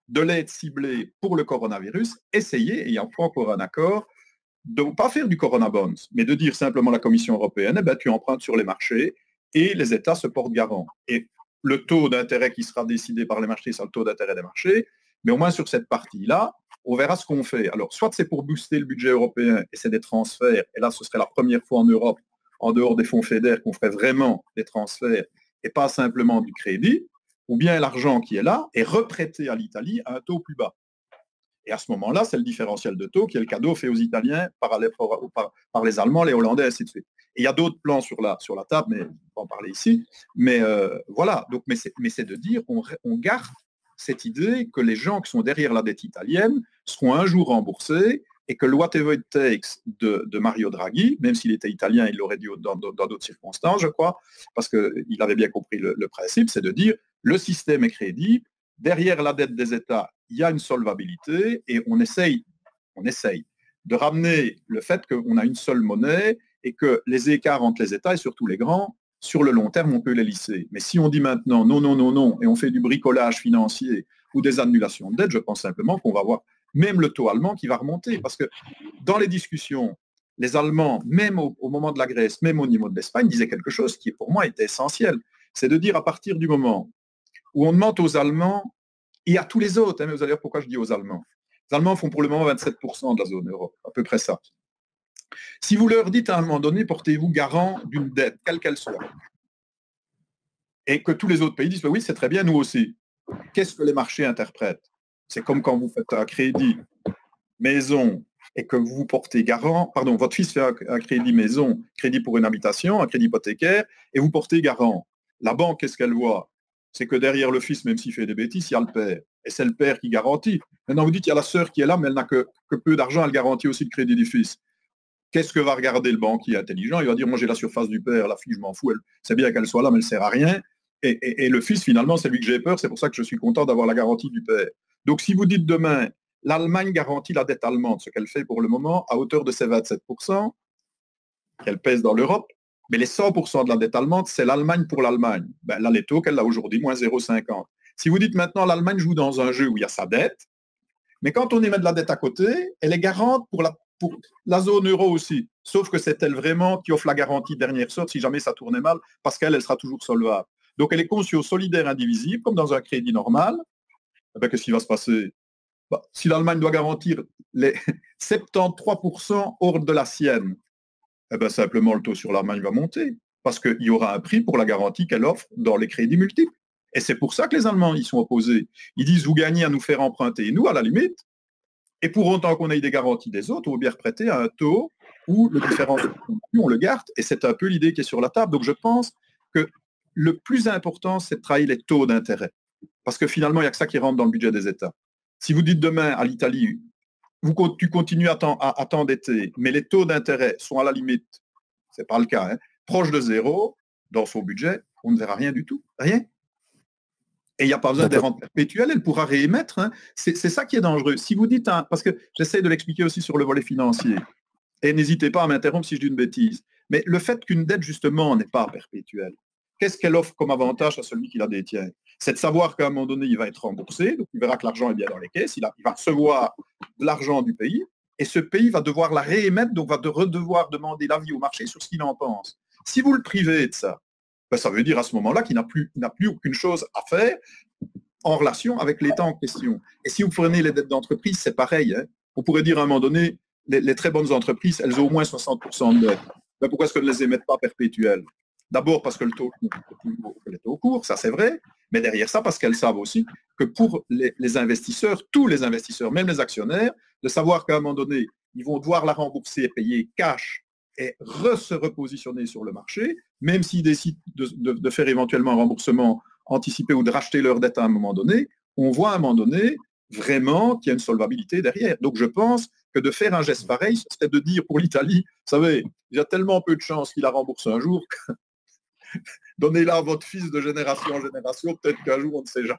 de l'aide ciblée pour le coronavirus, essayer, et il n'y a pas encore un accord, de ne pas faire du corona bonds, mais de dire simplement à la Commission européenne, eh ben, tu empruntes sur les marchés et les États se portent garant. Et le taux d'intérêt qui sera décidé par les marchés, c'est le taux d'intérêt des marchés, mais au moins sur cette partie-là, on verra ce qu'on fait. Alors, soit c'est pour booster le budget européen, et c'est des transferts, et là, ce serait la première fois en Europe, en dehors des fonds FEDER, qu'on ferait vraiment des transferts, et pas simplement du crédit, ou bien l'argent qui est là est reprêté à l'Italie à un taux plus bas. Et à ce moment-là, c'est le différentiel de taux qui est le cadeau fait aux Italiens par les Allemands, les Hollandais, ainsi de suite. Et il y a d'autres plans sur la table, mais on va en parler ici. Mais voilà, donc, mais c'est de dire on garde cette idée que les gens qui sont derrière la dette italienne seront un jour remboursés et que le whatever it takes de Mario Draghi, même s'il était italien, il l'aurait dit dans d'autres circonstances, je crois, parce qu'il avait bien compris le principe, c'est de dire le système est crédible, derrière la dette des États, il y a une solvabilité et on essaye de ramener le fait qu'on a une seule monnaie et que les écarts entre les États et surtout les grands, sur le long terme, on peut les lisser. Mais si on dit maintenant non, non, non, non, et on fait du bricolage financier ou des annulations de dette, je pense simplement qu'on va voir même le taux allemand qui va remonter. Parce que dans les discussions, les Allemands, même au moment de la Grèce, même au niveau de l'Espagne, disaient quelque chose qui pour moi était essentiel. C'est de dire à partir du moment où on demande aux Allemands, et à tous les autres, mais vous allez dire pourquoi je dis aux Allemands. Les Allemands font pour le moment 27% de la zone euro, à peu près ça. Si vous leur dites à un moment donné, portez-vous garant d'une dette, quelle qu'elle soit, et que tous les autres pays disent, oui, c'est très bien, nous aussi. Qu'est-ce que les marchés interprètent? C'est comme quand vous faites un crédit maison et que vous vous portez garant, pardon, votre fils fait un crédit maison, crédit pour une habitation, un crédit hypothécaire, et vous portez garant. La banque, qu'est-ce qu'elle voit? C'est que derrière le fils, même s'il fait des bêtises, il y a le père. Et c'est le père qui garantit. Maintenant, vous dites, il y a la sœur qui est là, mais elle n'a que peu d'argent, elle garantit aussi le crédit du fils. Qu'est-ce que va regarder le banquier intelligent? Il va dire, moi j'ai la surface du père, la fille, je m'en fous, c'est bien qu'elle soit là, mais elle ne sert à rien. Et le fils, finalement, c'est lui que j'ai peur, c'est pour ça que je suis content d'avoir la garantie du père. Donc si vous dites demain, l'Allemagne garantit la dette allemande, ce qu'elle fait pour le moment, à hauteur de ses 27%, qu'elle pèse dans l'Europe, mais les 100% de la dette allemande, c'est l'Allemagne pour l'Allemagne. Ben, là, les taux qu'elle a aujourd'hui, moins 0,50. Si vous dites maintenant, l'Allemagne joue dans un jeu où il y a sa dette, mais quand on émet de la dette à côté, elle est garante pour la zone euro aussi. Sauf que c'est elle vraiment qui offre la garantie dernière sorte si jamais ça tournait mal, parce qu'elle sera toujours solvable. Donc elle est conçue au solidaire indivisible, comme dans un crédit normal. Eh bien, qu'est-ce qui va se passer? Bah, si l'Allemagne doit garantir les 73% hors de la sienne, eh bien, simplement le taux sur l'Allemagne va monter, parce qu'il y aura un prix pour la garantie qu'elle offre dans les crédits multiples. Et c'est pour ça que les Allemands y sont opposés. Ils disent, vous gagnez à nous faire emprunter, et nous, à la limite, et pour autant qu'on ait des garanties des autres, on veut bien prêter à un taux où le différentiel, on le garde, et c'est un peu l'idée qui est sur la table. Donc je pense que le plus important, c'est de travailler les taux d'intérêt. Parce que finalement, il n'y a que ça qui rentre dans le budget des États. Si vous dites demain à l'Italie, tu continues à t'endetter, mais les taux d'intérêt sont à la limite, ce n'est pas le cas, hein, proche de zéro, dans son budget, on ne verra rien du tout. Rien. Et il n'y a pas besoin des rentes perpétuelles, elle pourra réémettre. Hein. C'est ça qui est dangereux. Si vous dites, parce que j'essaie de l'expliquer aussi sur le volet financier, et n'hésitez pas à m'interrompre si je dis une bêtise, mais le fait qu'une dette, justement, n'est pas perpétuelle, qu'est-ce qu'elle offre comme avantage à celui qui la détient? C'est de savoir qu'à un moment donné, il va être remboursé, donc il verra que l'argent est bien dans les caisses, il va recevoir de l'argent du pays, et ce pays va devoir la réémettre, donc va redevoir demander l'avis au marché sur ce qu'il en pense. Si vous le privez de ça, ben ça veut dire à ce moment-là qu'il n'a plus aucune chose à faire en relation avec l'État en question. Et si vous prenez les dettes d'entreprise, c'est pareil. Hein. On pourrait dire à un moment donné, les très bonnes entreprises, elles ont au moins 60% de dettes. Ben pourquoi est-ce qu'elles ne les émettent pas perpétuelles? D'abord parce que le taux est au cours, ça c'est vrai, mais derrière ça, parce qu'elles savent aussi que pour les investisseurs, tous les investisseurs, même les actionnaires, de savoir qu'à un moment donné, ils vont devoir la rembourser et payer cash et se repositionner sur le marché, même s'ils décident de faire éventuellement un remboursement anticipé ou de racheter leur dette à un moment donné, on voit à un moment donné vraiment qu'il y a une solvabilité derrière. Donc je pense que de faire un geste pareil, c'est de dire pour l'Italie, vous savez, il y a tellement peu de chances qu'il la rembourse un jour, donnez-la à votre fils de génération en génération, peut-être qu'un jour, on ne sait jamais,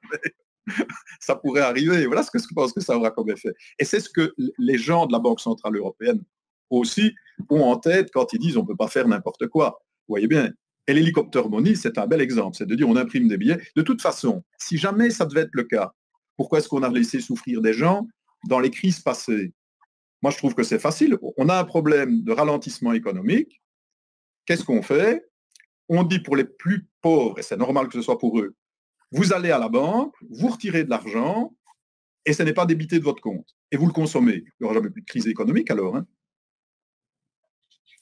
ça pourrait arriver. Voilà ce que je pense que ça aura comme effet. Et c'est ce que les gens de la Banque Centrale Européenne aussi ont en tête quand ils disent on ne peut pas faire n'importe quoi. Vous voyez bien. Et l'hélicoptère money, c'est un bel exemple. C'est de dire on imprime des billets. De toute façon, si jamais ça devait être le cas, pourquoi est-ce qu'on a laissé souffrir des gens dans les crises passées? Moi, je trouve que c'est facile. On a un problème de ralentissement économique. Qu'est-ce qu'on fait? On dit pour les plus pauvres, et c'est normal que ce soit pour eux, vous allez à la banque, vous retirez de l'argent, et ce n'est pas débité de votre compte. Et vous le consommez. Il n'y aura jamais plus de crise économique alors. Hein.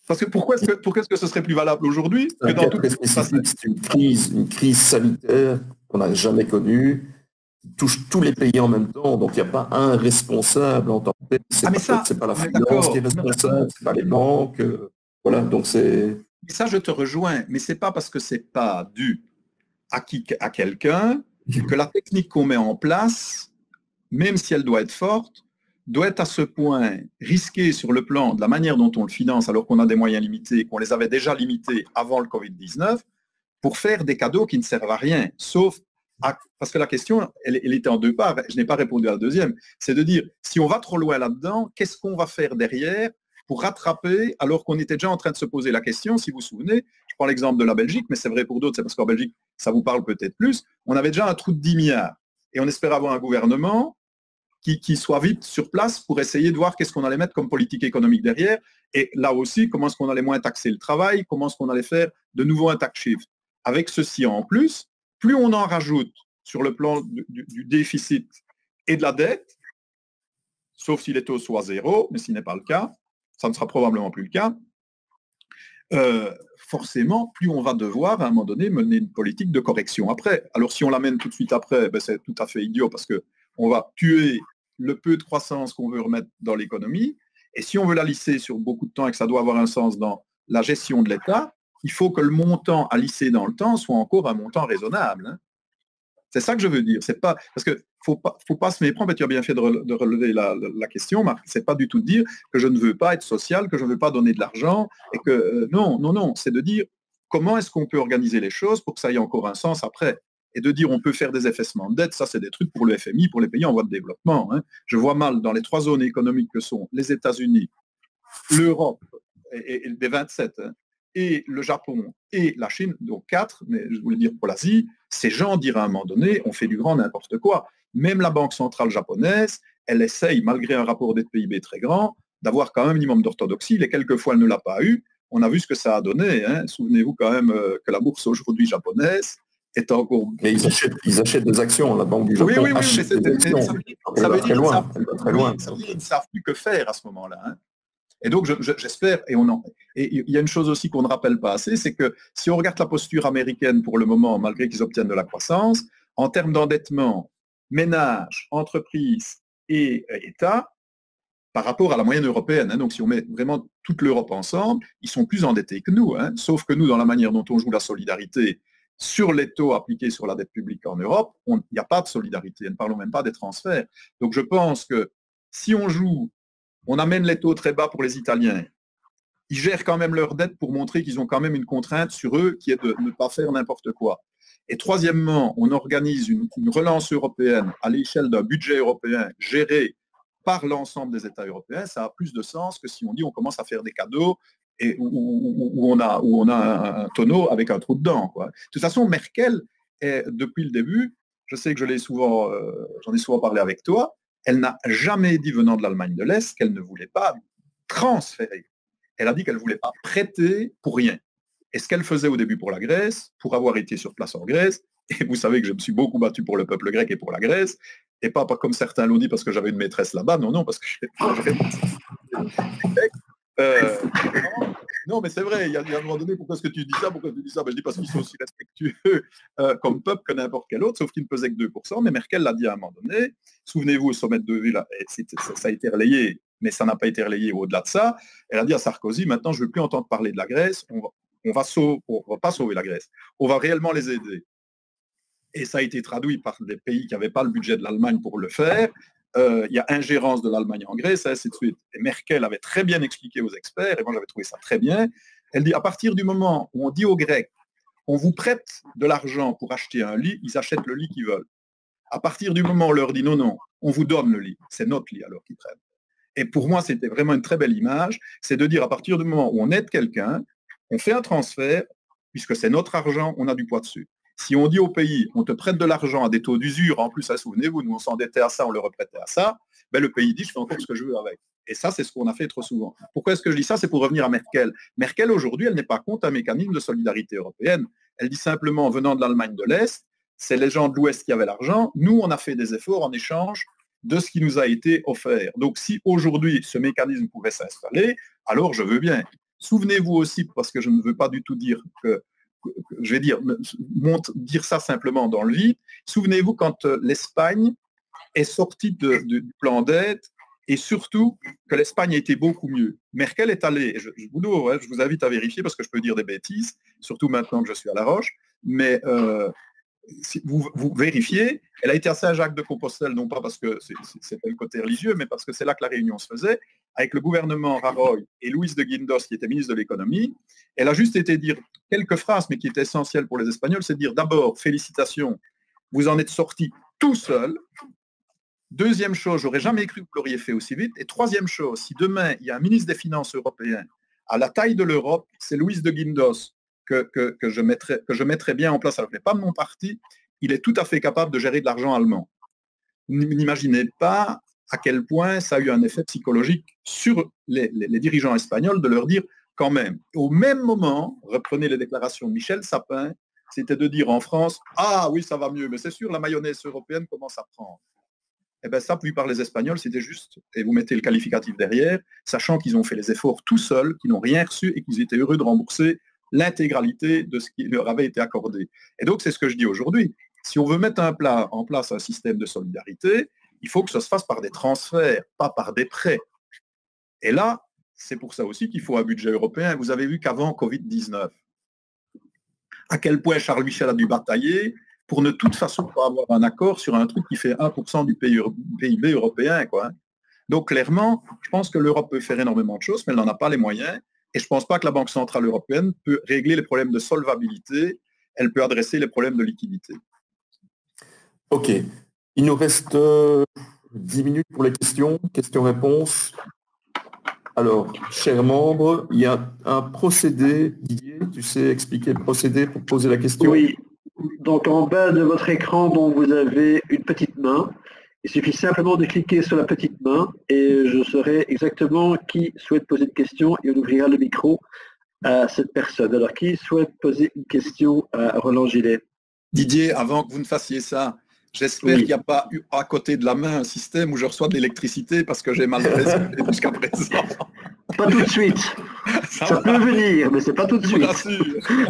Parce que pourquoi est-ce que ce serait plus valable aujourd'hui que dans toute c'est une crise sanitaire qu'on n'a jamais connue. touche tous les pays en même temps, donc il n'y a pas un responsable en tant que tel. C'est pas la finance qui est responsable, c'est pas les banques. Voilà, donc c'est... Et ça, je te rejoins, mais c'est pas parce que c'est pas dû à quelqu'un que la technique qu'on met en place, même si elle doit être forte, doit être à ce point risquée sur le plan de la manière dont on le finance, alors qu'on a des moyens limités, qu'on les avait déjà limités avant le Covid-19, pour faire des cadeaux qui ne servent à rien, sauf parce que la question, elle était en deux parts, je n'ai pas répondu à la deuxième, c'est de dire, si on va trop loin là-dedans, qu'est-ce qu'on va faire derrière pour rattraper, alors qu'on était déjà en train de se poser la question, si vous vous souvenez, je prends l'exemple de la Belgique, mais c'est vrai pour d'autres, c'est parce qu'en Belgique, ça vous parle peut-être plus, on avait déjà un trou de 10 milliards, et on espère avoir un gouvernement qui soit vite sur place pour essayer de voir qu'est-ce qu'on allait mettre comme politique économique derrière, et là aussi, comment est-ce qu'on allait moins taxer le travail, comment est-ce qu'on allait faire de nouveau un tax shift. Avec ceci en plus, plus on en rajoute sur le plan du déficit et de la dette, sauf si les taux soient zéro, mais ce n'est pas le cas, ça ne sera probablement plus le cas, forcément, plus on va devoir, à un moment donné, mener une politique de correction après. Alors, si on l'amène tout de suite après, ben, c'est tout à fait idiot parce qu'on va tuer le peu de croissance qu'on veut remettre dans l'économie. Et si on veut la lisser sur beaucoup de temps et que ça doit avoir un sens dans la gestion de l'État, il faut que le montant à lisser dans le temps soit encore un montant raisonnable. Hein. C'est ça que je veux dire. C'est pas parce que faut pas se méprendre. Tu as bien fait de relever la question, Marc. C'est pas du tout de dire que je ne veux pas être social, que je ne veux pas donner de l'argent et que non. C'est de dire comment est-ce qu'on peut organiser les choses pour que ça ait encore un sens après. Et de dire on peut faire des effacements de dette, ça c'est des trucs pour le FMI, pour les pays en voie de développement. Hein. Je vois mal dans les trois zones économiques que sont les États-Unis, l'Europe et les 27, hein, et le Japon et la Chine, donc 4, mais je voulais dire pour l'Asie, ces gens diraient à un moment donné, on fait du grand n'importe quoi. Même la Banque centrale japonaise, elle essaye, malgré un rapport dette PIB très grand, d'avoir quand même un minimum d'orthodoxie. Les quelques fois, elle ne l'a pas eu. On a vu ce que ça a donné. Hein. Souvenez-vous quand même que la bourse aujourd'hui japonaise est encore... Mais ils achètent des actions, la Banque du Japon achète des actions. Ça veut dire qu'ils ne savent plus que faire à ce moment-là. Hein. Et donc, j'espère, et il y a une chose aussi qu'on ne rappelle pas assez, c'est que si on regarde la posture américaine pour le moment, malgré qu'ils obtiennent de la croissance, en termes d'endettement, ménages, entreprises et États, par rapport à la moyenne européenne, hein, donc si on met vraiment toute l'Europe ensemble, ils sont plus endettés que nous, hein, sauf que nous, dans la manière dont on joue la solidarité sur les taux appliqués sur la dette publique en Europe, il n'y a pas de solidarité, ne parlons même pas des transferts. Donc je pense que si on joue, on amène les taux très bas pour les Italiens, ils gèrent quand même leur dette pour montrer qu'ils ont quand même une contrainte sur eux qui est de ne pas faire n'importe quoi. Et troisièmement, on organise une relance européenne à l'échelle d'un budget européen géré par l'ensemble des États européens. Ça a plus de sens que si on dit on commence à faire des cadeaux et où on a un tonneau avec un trou dedans. Quoi. De toute façon, Merkel, depuis le début, je sais que j'en ai souvent parlé avec toi, elle n'a jamais dit venant de l'Allemagne de l'Est qu'elle ne voulait pas transférer. Elle a dit qu'elle ne voulait pas prêter pour rien. Et ce qu'elle faisait au début pour la Grèce, pour avoir été sur place en Grèce, et vous savez que je me suis beaucoup battu pour le peuple grec et pour la Grèce, et pas comme certains l'ont dit parce que j'avais une maîtresse là-bas, non, parce que non, mais c'est vrai, il y a un moment donné, pourquoi est-ce que tu dis ça? Pourquoi tu dis ça? Ben, je dis parce qu'ils sont aussi respectueux comme peuple que n'importe quel autre, sauf qu'ils ne pesaient que 2%, mais Merkel l'a dit à un moment donné. Souvenez-vous, au sommet de Deauville, ça a été relayé, mais ça n'a pas été relayé au-delà de ça. Elle a dit à Sarkozy, maintenant, je ne veux plus entendre parler de la Grèce, on va pas sauver la Grèce, on va réellement les aider. Et ça a été traduit par des pays qui n'avaient pas le budget de l'Allemagne pour le faire. Il y a ingérence de l'Allemagne en Grèce, et ainsi de suite. Et Merkel avait très bien expliqué aux experts, et moi j'avais trouvé ça très bien. Elle dit, à partir du moment où on dit aux Grecs, on vous prête de l'argent pour acheter un lit, ils achètent le lit qu'ils veulent. À partir du moment où on leur dit, non, on vous donne le lit, c'est notre lit alors qu'ils prennent. Et pour moi, c'était vraiment une très belle image, c'est de dire, à partir du moment où on aide quelqu'un, on fait un transfert, puisque c'est notre argent, on a du poids dessus. Si on dit au pays, on te prête de l'argent à des taux d'usure, en plus, souvenez-vous, nous on s'endettait à ça, on le reprêtait à ça, ben, le pays dit, je fais encore ce que je veux avec. Et ça, c'est ce qu'on a fait trop souvent. Pourquoi est-ce que je dis ça? C'est pour revenir à Merkel. Merkel, aujourd'hui, elle n'est pas contre un mécanisme de solidarité européenne. Elle dit simplement, venant de l'Allemagne de l'Est, c'est les gens de l'Ouest qui avaient l'argent. Nous, on a fait des efforts en échange de ce qui nous a été offert. Donc, si aujourd'hui, ce mécanisme pouvait s'installer, alors je veux bien. Souvenez-vous aussi, parce que je ne veux pas du tout dire que je vais dire ça simplement dans le vide, Souvenez-vous quand l'Espagne est sortie du plan d'aide et surtout que l'Espagne a été beaucoup mieux. Merkel est allée, et je vous invite à vérifier parce que je peux dire des bêtises, surtout maintenant que je suis à La Roche, mais si vous vérifiez, elle a été à Saint-Jacques-de-Compostelle, non pas parce que c'était le côté religieux, mais parce que c'est là que la réunion se faisait, avec le gouvernement Rajoy et Luis de Guindos, qui était ministre de l'économie. Elle a juste été dire quelques phrases, mais qui étaient essentielles pour les Espagnols, c'est dire d'abord, félicitations, vous en êtes sortis tout seul. Deuxième chose, j'aurais jamais cru que vous l'auriez fait aussi vite. Et troisième chose, si demain, il y a un ministre des Finances européen à la taille de l'Europe, c'est Luis de Guindos, que je mettrais bien en place, alors n'est pas de mon parti, il est tout à fait capable de gérer de l'argent allemand. N'imaginez pas à quel point ça a eu un effet psychologique sur les dirigeants espagnols de leur dire quand même. Au même moment, reprenez les déclarations de Michel Sapin, c'était de dire en France, ah oui, ça va mieux, mais c'est sûr, la mayonnaise européenne commence à prendre. Eh bien ça, vu par les Espagnols, c'était juste, et vous mettez le qualificatif derrière, sachant qu'ils ont fait les efforts tout seuls, qu'ils n'ont rien reçu et qu'ils étaient heureux de rembourser l'intégralité de ce qui leur avait été accordé. Et donc, c'est ce que je dis aujourd'hui. Si on veut mettre en place un système de solidarité, il faut que ça se fasse par des transferts, pas par des prêts. Et là, c'est pour ça aussi qu'il faut un budget européen. Vous avez vu qu'avant Covid-19, à quel point Charles Michel a dû batailler pour ne de toute façon pas avoir un accord sur un truc qui fait 1% du PIB européen, quoi. Donc clairement, je pense que l'Europe peut faire énormément de choses, mais elle n'en a pas les moyens. Et je ne pense pas que la Banque centrale européenne peut régler les problèmes de solvabilité, elle peut adresser les problèmes de liquidité. Ok. Il nous reste 10 minutes pour les questions-réponses. Alors, chers membres, il y a un procédé. Didier, tu sais expliquer le procédé pour poser la question? Oui. Donc en bas de votre écran, donc, vous avez une petite main. Il suffit simplement de cliquer sur la petite main et je saurai exactement qui souhaite poser une question et on ouvrira le micro à cette personne. Alors, qui souhaite poser une question à Roland Gillet? Didier, avant que vous ne fassiez ça, j'espère qu'il n'y a pas eu à côté de la main un système où je reçois de l'électricité parce que j'ai mal résumé jusqu'à présent. Pas tout de suite. Ça peut venir, mais c'est pas tout de suite.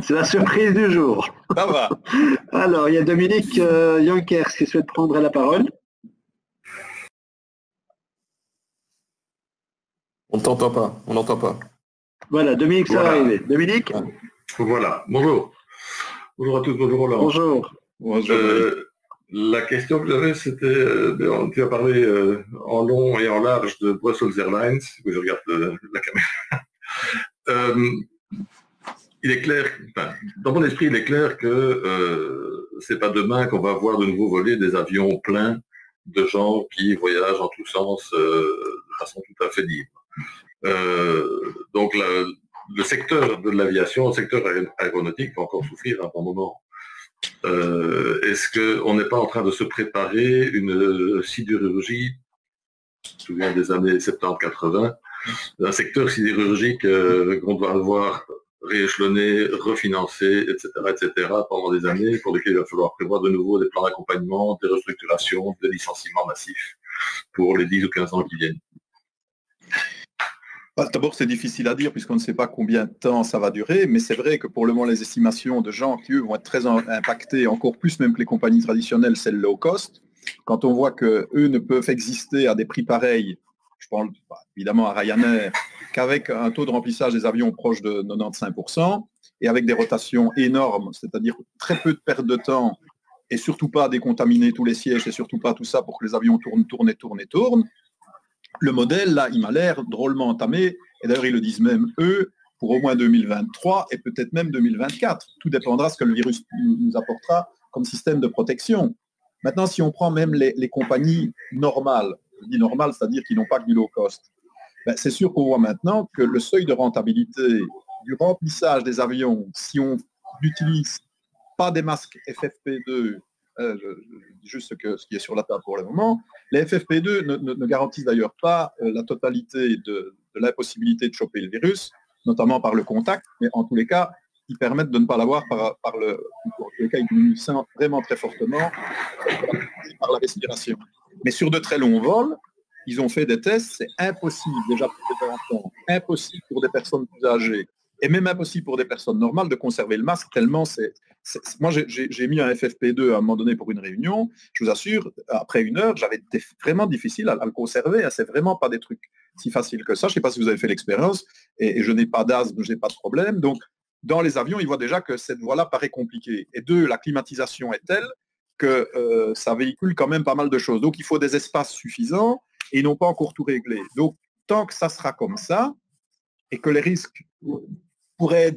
C'est la surprise du jour. Ça va. Alors, il y a Dominique Yonkers qui souhaite prendre la parole. On ne t'entend pas, on n'entend pas. Voilà, Dominique, ça va arriver. Dominique? Voilà, bonjour. Bonjour à tous, bonjour Roland. Bonjour. La question que j'avais, c'était, tu as parlé en long et en large de Brussels Airlines, que je regarde la caméra. Il est clair, dans mon esprit, il est clair que c'est pas demain qu'on va voir de nouveau voler des avions pleins de gens qui voyagent en tous sens de façon tout à fait libre. Donc le secteur de l'aviation, le secteur aéronautique va encore souffrir un bon moment. Est-ce qu'on n'est pas en train de se préparer une sidérurgie, je me souviens des années 70-80, un secteur sidérurgique qu'on doit devoir rééchelonner, refinancer, etc., pendant des années, pour lesquels il va falloir prévoir de nouveau des plans d'accompagnement, des restructurations, des licenciements massifs pour les 10 ou 15 ans qui viennent? D'abord, c'est difficile à dire puisqu'on ne sait pas combien de temps ça va durer, mais c'est vrai que pour le moment, les estimations de gens qui, eux, vont être très impactés, encore plus même que les compagnies traditionnelles, c'est le low cost. Quand on voit qu'eux ne peuvent exister à des prix pareils, je pense évidemment à Ryanair, qu'avec un taux de remplissage des avions proche de 95% et avec des rotations énormes, c'est-à-dire très peu de perte de temps et surtout pas décontaminer tous les sièges et surtout pas tout ça pour que les avions tournent. Le modèle, là, il m'a l'air drôlement entamé, et d'ailleurs, ils le disent même, eux, pour au moins 2023 et peut-être même 2024. Tout dépendra de ce que le virus nous apportera comme système de protection. Maintenant, si on prend même les compagnies normales, je dis normales, c'est-à-dire qui n'ont pas que du low cost, ben, c'est sûr qu'on voit maintenant que le seuil de rentabilité du remplissage des avions, si on n'utilise pas des masques FFP2, je dis juste ce qui est sur la table pour le moment. Les FFP2 ne garantissent d'ailleurs pas la totalité de l'impossibilité de choper le virus, notamment par le contact, mais en tous les cas, ils permettent de ne pas l'avoir en tous les cas, ils diminuent vraiment très fortement par la respiration. Mais sur de très longs vols, ils ont fait des tests, c'est impossible déjà pour des enfants, impossible pour des personnes plus âgées, et même impossible pour des personnes normales de conserver le masque, tellement c'est moi, j'ai mis un FFP2 à un moment donné pour une réunion. Je vous assure, après 1 heure, j'avais été vraiment difficile à le conserver. Hein. C'est vraiment pas des trucs si faciles que ça. Je ne sais pas si vous avez fait l'expérience. Et je n'ai pas d'asthme, je n'ai pas de problème. Donc, dans les avions, ils voient déjà que cette voie-là paraît compliquée. Et 2, la climatisation est telle que ça véhicule quand même pas mal de choses. Donc, il faut des espaces suffisants et ils n'ont pas encore tout réglé. Donc, tant que ça sera comme ça et que les risques pourraient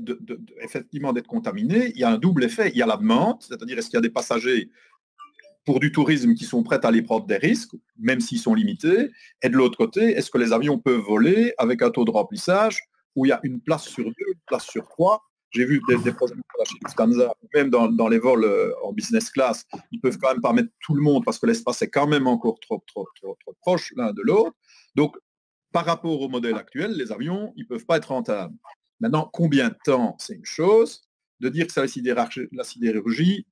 effectivement d'être contaminés, il y a un double effet. Il y a la demande, c'est-à-dire est-ce qu'il y a des passagers pour du tourisme qui sont prêts à aller prendre des risques, même s'ils sont limités, et de l'autre côté, est-ce que les avions peuvent voler avec un taux de remplissage où il y a une place sur 2, une place sur 3. J'ai vu des projets chez Lufthansa, même dans les vols en business class, ils peuvent quand même pas mettre tout le monde parce que l'espace est quand même encore trop proche l'un de l'autre. Donc, par rapport au modèle actuel, les avions, ils ne peuvent pas être rentables. Maintenant, combien de temps, c'est une chose. De dire que c'est la sidérurgie,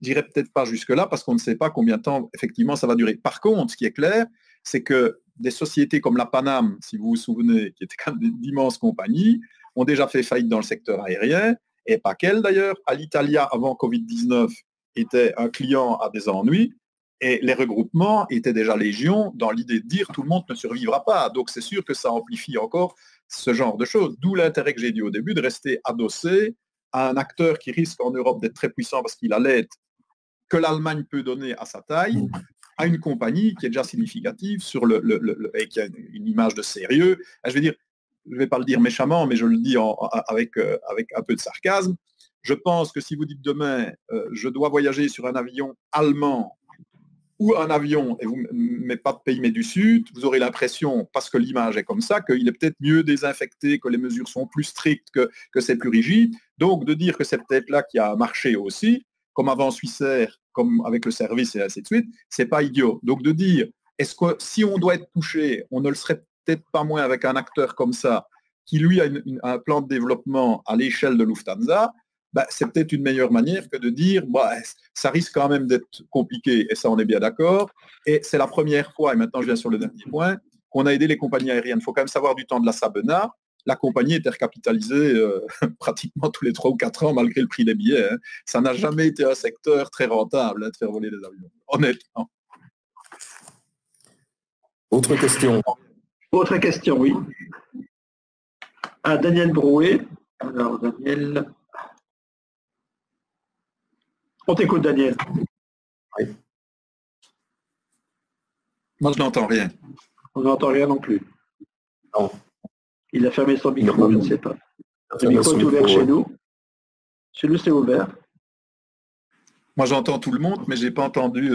je dirais peut-être pas jusque-là parce qu'on ne sait pas combien de temps, effectivement, ça va durer. Par contre, ce qui est clair, c'est que des sociétés comme la Panam, si vous vous souvenez, qui étaient quand même d'immenses compagnies, ont déjà fait faillite dans le secteur aérien, et pas qu'elles d'ailleurs. Alitalia, avant Covid-19, était un client à des ennuis, et les regroupements étaient déjà légion dans l'idée de dire tout le monde ne survivra pas. Donc c'est sûr que ça amplifie encore ce genre de choses. D'où l'intérêt que j'ai dit au début de rester adossé à un acteur qui risque en Europe d'être très puissant parce qu'il a l'aide que l'Allemagne peut donner à sa taille, à une compagnie qui est déjà significative et qui a une image de sérieux. Je veux dire, je ne vais pas le dire méchamment, mais je le dis avec un peu de sarcasme. Je pense que si vous dites demain, je dois voyager sur un avion allemand ou un avion, et vous ne mettez pas de pays mais du Sud, vous aurez l'impression, parce que l'image est comme ça, qu'il est peut-être mieux désinfecté, que les mesures sont plus strictes, que c'est plus rigide. Donc, de dire que c'est peut-être là qu'il y a un marché aussi, comme avant Swissair, comme avec le service et ainsi de suite, c'est pas idiot. Donc, de dire, est-ce que si on doit être touché, on ne le serait peut-être pas moins avec un acteur comme ça, qui lui a un plan de développement à l'échelle de Lufthansa, c'est peut-être une meilleure manière que de dire ça risque quand même d'être compliqué, et ça on est bien d'accord. Et c'est la première fois, et maintenant je viens sur le dernier point, qu'on a aidé les compagnies aériennes. Il faut quand même savoir du temps de la Sabena, la compagnie était recapitalisée pratiquement tous les 3 ou 4 ans malgré le prix des billets. Hein. Ça n'a jamais été un secteur très rentable de faire voler des avions, honnêtement. Autre question. Autre question, oui. Daniel Brouet. Alors, Daniel... On t'écoute, Daniel. Oui. Moi, je n'entends rien. On n'entend rien non plus. Non. Il a fermé son micro, je ne sais pas. Le micro est ouvert chez nous. Chez nous, c'est ouvert. Moi, j'entends tout le monde, mais je n'ai pas entendu...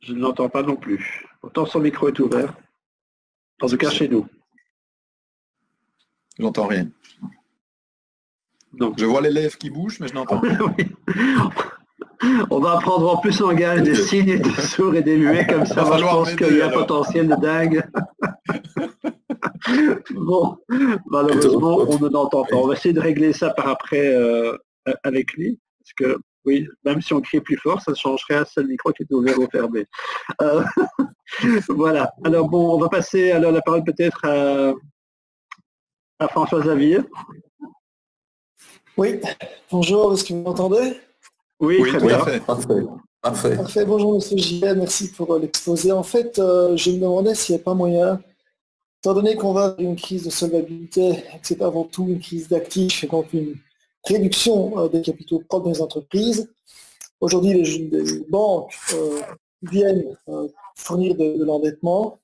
Je ne l'entends pas non plus. Pourtant, son micro est ouvert. En tout cas, chez nous. Je n'entends rien. Donc, je vois les lèvres qui bougent, mais je n'entends pas. Oui. On va apprendre en plus en gage des signes, des sourds et des muets, comme ça, moi, je pense qu'il y a un potentiel de dingue. Bon, malheureusement, on ne l'entend pas. On va essayer de régler ça par après avec lui, parce que, oui, même si on crie plus fort, ça ne changerait à seul micro qui est ouvert ou fermé. Voilà. Alors bon, on va passer alors la parole peut-être à François Xavier. Oui, bonjour, est-ce que vous m'entendez? Oui, très bien. Parfait. Bonjour Monsieur Gillet, merci pour l'exposé. En fait, je me demandais s'il n'y a pas moyen, étant donné qu'on va vers une crise de solvabilité, et que c'est avant tout une crise d'actifs et donc une réduction des capitaux propres des entreprises. Aujourd'hui, les banques viennent fournir de l'endettement.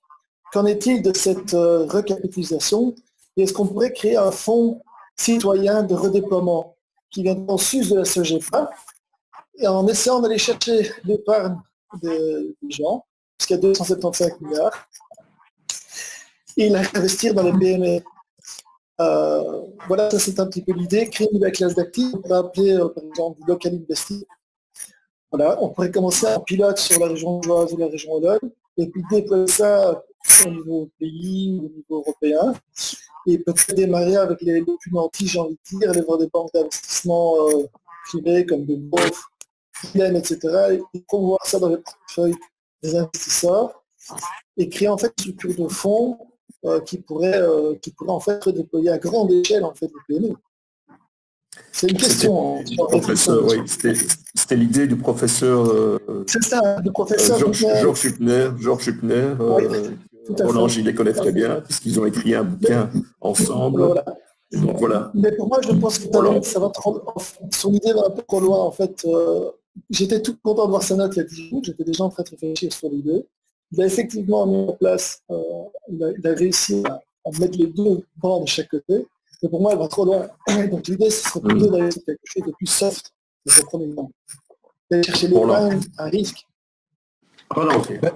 Qu'en est-il de cette recapitalisation? Et est-ce qu'on pourrait créer un fonds citoyen de redéploiement qui viendrait en sus de la SOGEPA et en essayant d'aller chercher l'épargne des gens, jusqu'à 275 milliards, et l'investir dans les PME. Voilà, ça c'est un petit peu l'idée. Créer une nouvelle classe d'actifs, on pourrait appeler par exemple du local investing. Voilà, on pourrait commencer un pilote sur la région genevoise ou la région wallonne, et puis déployer ça au niveau pays ou au niveau européen, et peut-être démarrer avec les plus nantis, j'ai envie de dire, aller voir des banques d'investissement privées comme de Growth, etc., et promouvoir ça dans les portefeuilles des investisseurs, et créer en fait une structure de fonds qui pourrait en fait redéployer à grande échelle en fait les PME. C'est une question. Professeur, oui, c'était l'idée du professeur. C'est ça, du professeur Georges Hübner. Roland Gilles les connaît très bien, puisqu'ils ont écrit un bouquin ensemble. Voilà. Donc voilà. Mais pour moi, je pense que ça va trop. Son idée va un peu trop loin. En fait, j'étais tout content de voir sa note il y a 10 jours. J'étais déjà en train de réfléchir sur l'idée. Il a effectivement mis en place, il a réussi à mettre les deux bords de chaque côté. Mais pour moi, elle va trop loin. Donc l'idée, ce serait plutôt d'aller sur quelque chose de plus soft, de ce premier exemple. D'aller chercher l'épargne, un risque.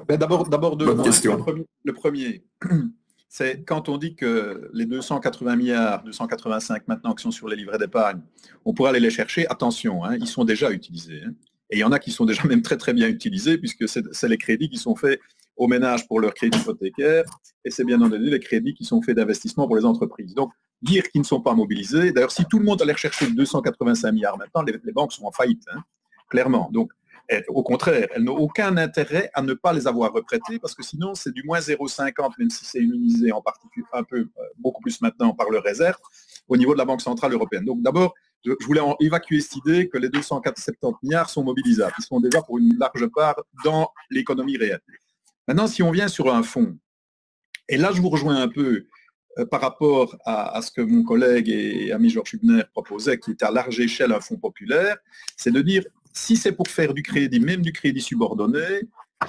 D'abord deux points. Question. Le premier, c'est quand on dit que les 280 milliards, 285 maintenant qui sont sur les livrets d'épargne, on pourra aller les chercher, attention, hein, ils sont déjà utilisés. Hein. Et il y en a qui sont déjà même très très bien utilisés, puisque c'est les crédits qui sont faits aux ménages pour leur crédit hypothécaire, et c'est bien entendu les crédits qui sont faits d'investissement pour les entreprises. Donc, dire qu'ils ne sont pas mobilisés, d'ailleurs, si tout le monde allait rechercher 285 milliards maintenant, les banques sont en faillite, hein, clairement. Donc, au contraire, elles n'ont aucun intérêt à ne pas les avoir reprêtés, parce que sinon, c'est du moins 0,50, même si c'est immunisé en particulier, un peu, beaucoup plus maintenant par le réserve, au niveau de la Banque Centrale Européenne. Donc, d'abord, je voulais évacuer cette idée que les 270 milliards sont mobilisables. Ils sont déjà pour une large part dans l'économie réelle. Maintenant, si on vient sur un fonds, et là, je vous rejoins un peu par rapport à ce que mon collègue et ami Georges Hübner proposait, qui est à large échelle un fonds populaire, c'est de dire, si c'est pour faire du crédit, même du crédit subordonné,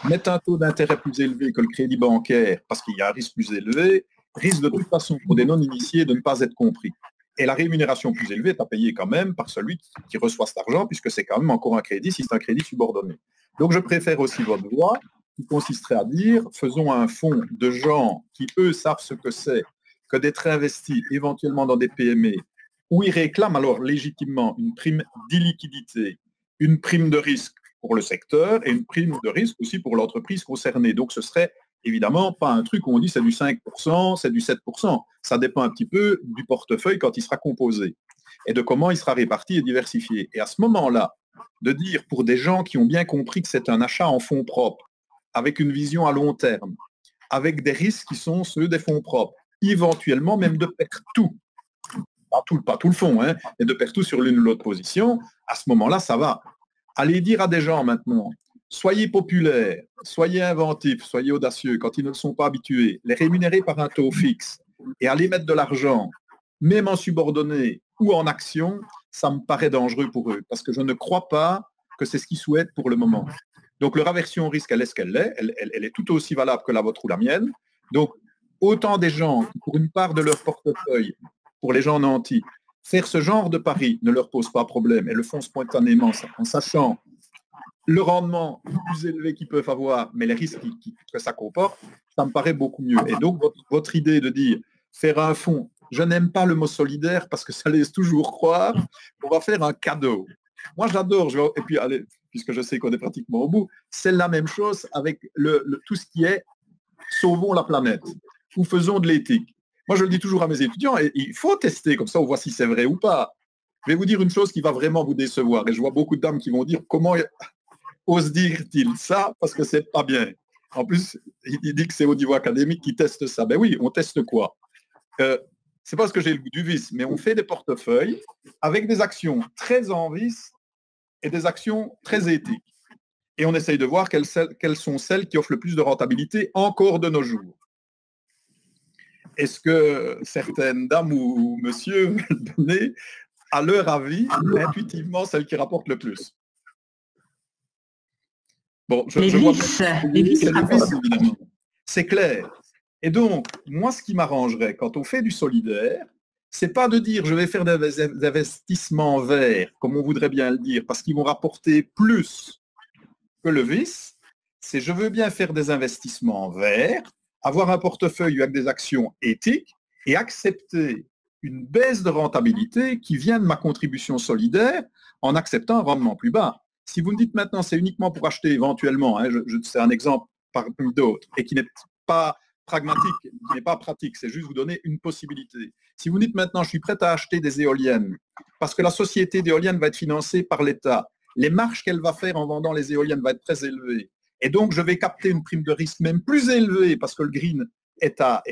mettre un taux d'intérêt plus élevé que le crédit bancaire, parce qu'il y a un risque plus élevé, risque de toute façon pour des non-initiés de ne pas être compris. Et la rémunération plus élevée est à payer quand même par celui qui reçoit cet argent, puisque c'est quand même encore un crédit si c'est un crédit subordonné. Donc je préfère aussi votre voie, qui consisterait à dire, faisons un fonds de gens qui, eux, savent ce que c'est que d'être investis éventuellement dans des PME, où ils réclament alors légitimement une prime d'illiquidité, une prime de risque pour le secteur et une prime de risque aussi pour l'entreprise concernée. Donc ce serait évidemment pas un truc où on dit c'est du 5%, c'est du 7%. Ça dépend un petit peu du portefeuille quand il sera composé et de comment il sera réparti et diversifié. Et à ce moment-là, de dire pour des gens qui ont bien compris que c'est un achat en fonds propres, avec une vision à long terme, avec des risques qui sont ceux des fonds propres, éventuellement même de perdre tout. Pas tout le fonds, hein, mais de perdre tout sur l'une ou l'autre position, à ce moment-là, ça va. Allez dire à des gens maintenant, soyez populaires, soyez inventifs, soyez audacieux quand ils ne le sont pas habitués, les rémunérer par un taux fixe et aller mettre de l'argent, même en subordonné ou en action, ça me paraît dangereux pour eux, parce que je ne crois pas que c'est ce qu'ils souhaitent pour le moment. Donc leur aversion au risque, elle est ce qu'elle est, elle est tout aussi valable que la vôtre ou la mienne. Donc autant des gens qui, pour une part de leur portefeuille, pour les gens nantis, faire ce genre de pari ne leur pose pas problème et le font spontanément en sachant le rendement plus élevé qu'ils peuvent avoir, mais les risques que ça comporte, ça me paraît beaucoup mieux. Et donc votre idée de dire faire un fonds, je n'aime pas le mot solidaire parce que ça laisse toujours croire qu'on va faire un cadeau. Moi j'adore, et puis allez, puisque je sais qu'on est pratiquement au bout, c'est la même chose avec tout ce qui est sauvons la planète ou faisons de l'éthique. Moi, je le dis toujours à mes étudiants, et il faut tester, comme ça on voit si c'est vrai ou pas. Je vais vous dire une chose qui va vraiment vous décevoir, et je vois beaucoup de dames qui vont dire, comment ose dire-t-il ça, parce que c'est pas bien. En plus, il dit que c'est au niveau académique qui teste ça. Ben oui, on teste quoi? C'est parce que j'ai le goût du vice, mais on fait des portefeuilles avec des actions très en vice et des actions très éthiques. Et on essaye de voir quelles sont celles qui offrent le plus de rentabilité encore de nos jours. Est-ce que certaines dames ou monsieur veulent donner, à leur avis, intuitivement, celle qui rapporte le plus? Bon, les vis, évidemment. C'est clair. Et donc, moi, ce qui m'arrangerait quand on fait du solidaire, c'est pas de dire je vais faire des investissements verts, comme on voudrait bien le dire, parce qu'ils vont rapporter plus que le vice. C'est je veux bien faire des investissements verts, avoir un portefeuille avec des actions éthiques et accepter une baisse de rentabilité qui vient de ma contribution solidaire en acceptant un rendement plus bas. Si vous me dites maintenant c'est uniquement pour acheter éventuellement, hein, c'est un exemple parmi d'autres, et qui n'est pas pragmatique, qui n'est pas pratique, c'est juste vous donner une possibilité. Si vous dites maintenant je suis prêt à acheter des éoliennes, parce que la société d'éoliennes va être financée par l'État, les marges qu'elle va faire en vendant les éoliennes va être très élevée. Et donc, je vais capter une prime de risque même plus élevée parce que le green est à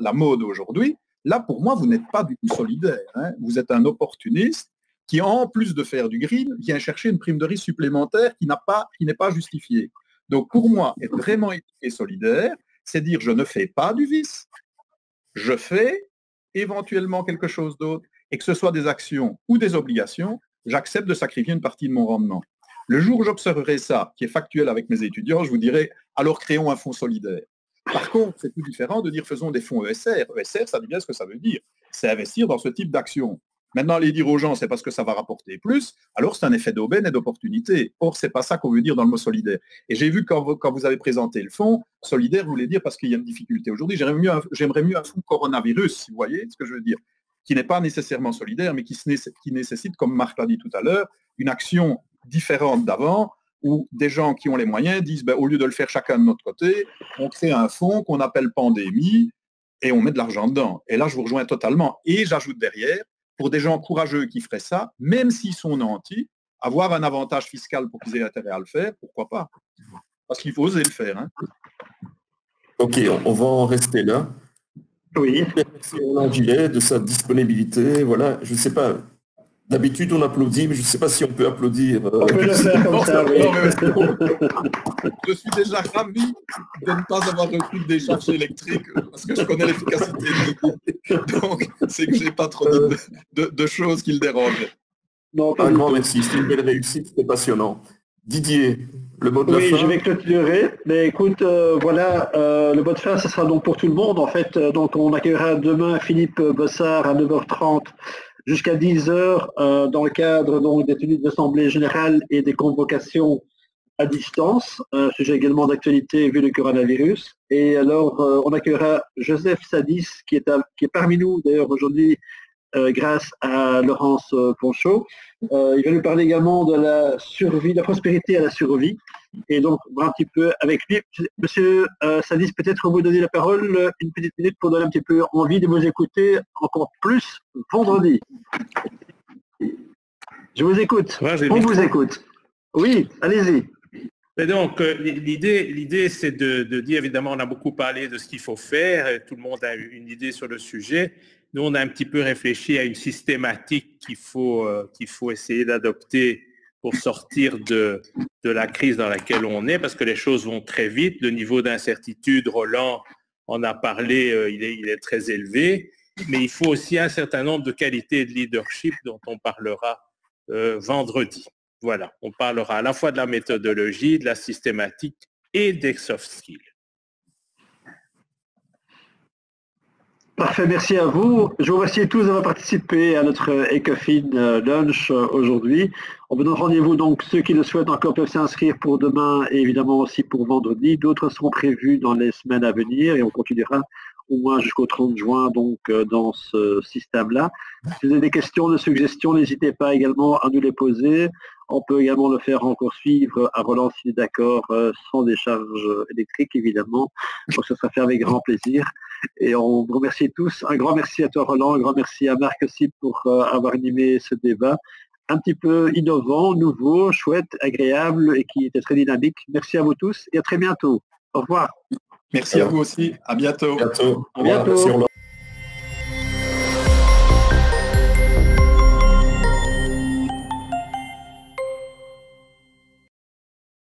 la mode aujourd'hui. Là, pour moi, vous n'êtes pas du tout solidaire. Hein. Vous êtes un opportuniste qui, en plus de faire du green, vient chercher une prime de risque supplémentaire qui n'est pas justifiée. Donc, pour moi, être vraiment éthique et solidaire, c'est dire je ne fais pas du vice, je fais éventuellement quelque chose d'autre, et que ce soit des actions ou des obligations, j'accepte de sacrifier une partie de mon rendement. Le jour où j'observerai ça, qui est factuel avec mes étudiants, je vous dirai, alors créons un fonds solidaire. Par contre, c'est tout différent de dire faisons des fonds ESR. ESR, ça dit bien ce que ça veut dire. C'est investir dans ce type d'action. Maintenant, aller dire aux gens, c'est parce que ça va rapporter plus, alors c'est un effet d'aubaine et d'opportunité. Or, c'est pas ça qu'on veut dire dans le mot solidaire. Et j'ai vu quand vous avez présenté le fonds, solidaire voulait dire parce qu'il y a une difficulté. Aujourd'hui, j'aimerais mieux un fonds coronavirus, si vous voyez ce que je veux dire, qui n'est pas nécessairement solidaire, mais qui nécessite, comme Marc l'a dit tout à l'heure, une action différente d'avant, où des gens qui ont les moyens disent, au lieu de le faire chacun de notre côté, on crée un fonds qu'on appelle pandémie et on met de l'argent dedans. Et là, je vous rejoins totalement. Et j'ajoute derrière, pour des gens courageux qui feraient ça, même s'ils sont nantis, avoir un avantage fiscal pour qu'ils aient intérêt à le faire, pourquoi pas? Parce qu'il faut oser le faire. Hein. Ok, on va en rester là. Oui. Merci Roland Gillet de sa disponibilité. Voilà, je ne sais pas. D'habitude, on applaudit, mais je ne sais pas si on peut applaudir. On peut le faire comme ça, oui. Je suis déjà ravi de ne pas avoir reçu de décharge électrique parce que je connais l'efficacité. Donc, c'est que je n'ai pas trop de choses qui le dérangent. Non, un grand merci, c'était une belle réussite, c'était passionnant. Didier, le mot de la fin. Oui, je vais clôturer. Mais écoute, voilà, le mot de fin, ce sera donc pour tout le monde. En fait, donc on accueillera demain Philippe Bossard à 9h30 jusqu'à 10h dans le cadre donc, des tenues d'assemblée générale et des convocations à distance, sujet également d'actualité vu le coronavirus. Et alors, on accueillera Joseph Sadis, qui est parmi nous d'ailleurs aujourd'hui grâce à Laurence Ponchot. Il va nous parler également de la survie, de la prospérité à la survie. Et donc, un petit peu avec lui. Monsieur Sadis, peut-être vous donner la parole une petite minute pour donner un petit peu envie de vous écouter encore plus vendredi. Je vous écoute. On vous écoute. Oui, allez-y. Et donc, l'idée, c'est de dire, évidemment, on a beaucoup parlé de ce qu'il faut faire, tout le monde a une idée sur le sujet. Nous, on a un petit peu réfléchi à une systématique qu'il faut essayer d'adopter pour sortir de la crise dans laquelle on est, parce que les choses vont très vite. Le niveau d'incertitude, Roland en a parlé, il est très élevé, mais il faut aussi un certain nombre de qualités de leadership dont on parlera vendredi. Voilà, on parlera à la fois de la méthodologie, de la systématique et des soft skills. Parfait, merci à vous. Je vous remercie tous d'avoir participé à notre ECOFIN Lunch aujourd'hui. On vous donne rendez-vous, donc ceux qui le souhaitent encore peuvent s'inscrire pour demain et évidemment aussi pour vendredi. D'autres seront prévus dans les semaines à venir et on continuera au moins jusqu'au 30 juin donc dans ce système-là. Si vous avez des questions, des suggestions, n'hésitez pas également à nous les poser. On peut également le faire encore suivre à Roland s'il est d'accord, sans décharge électrique évidemment. Donc ce sera fait avec grand plaisir. Et on vous remercie tous. Un grand merci à toi Roland, un grand merci à Marc aussi pour avoir animé ce débat. Un petit peu innovant, nouveau, chouette, agréable et qui était très dynamique. Merci à vous tous et à très bientôt. Au revoir. Merci à vous aussi. À bientôt. À bientôt. À bientôt.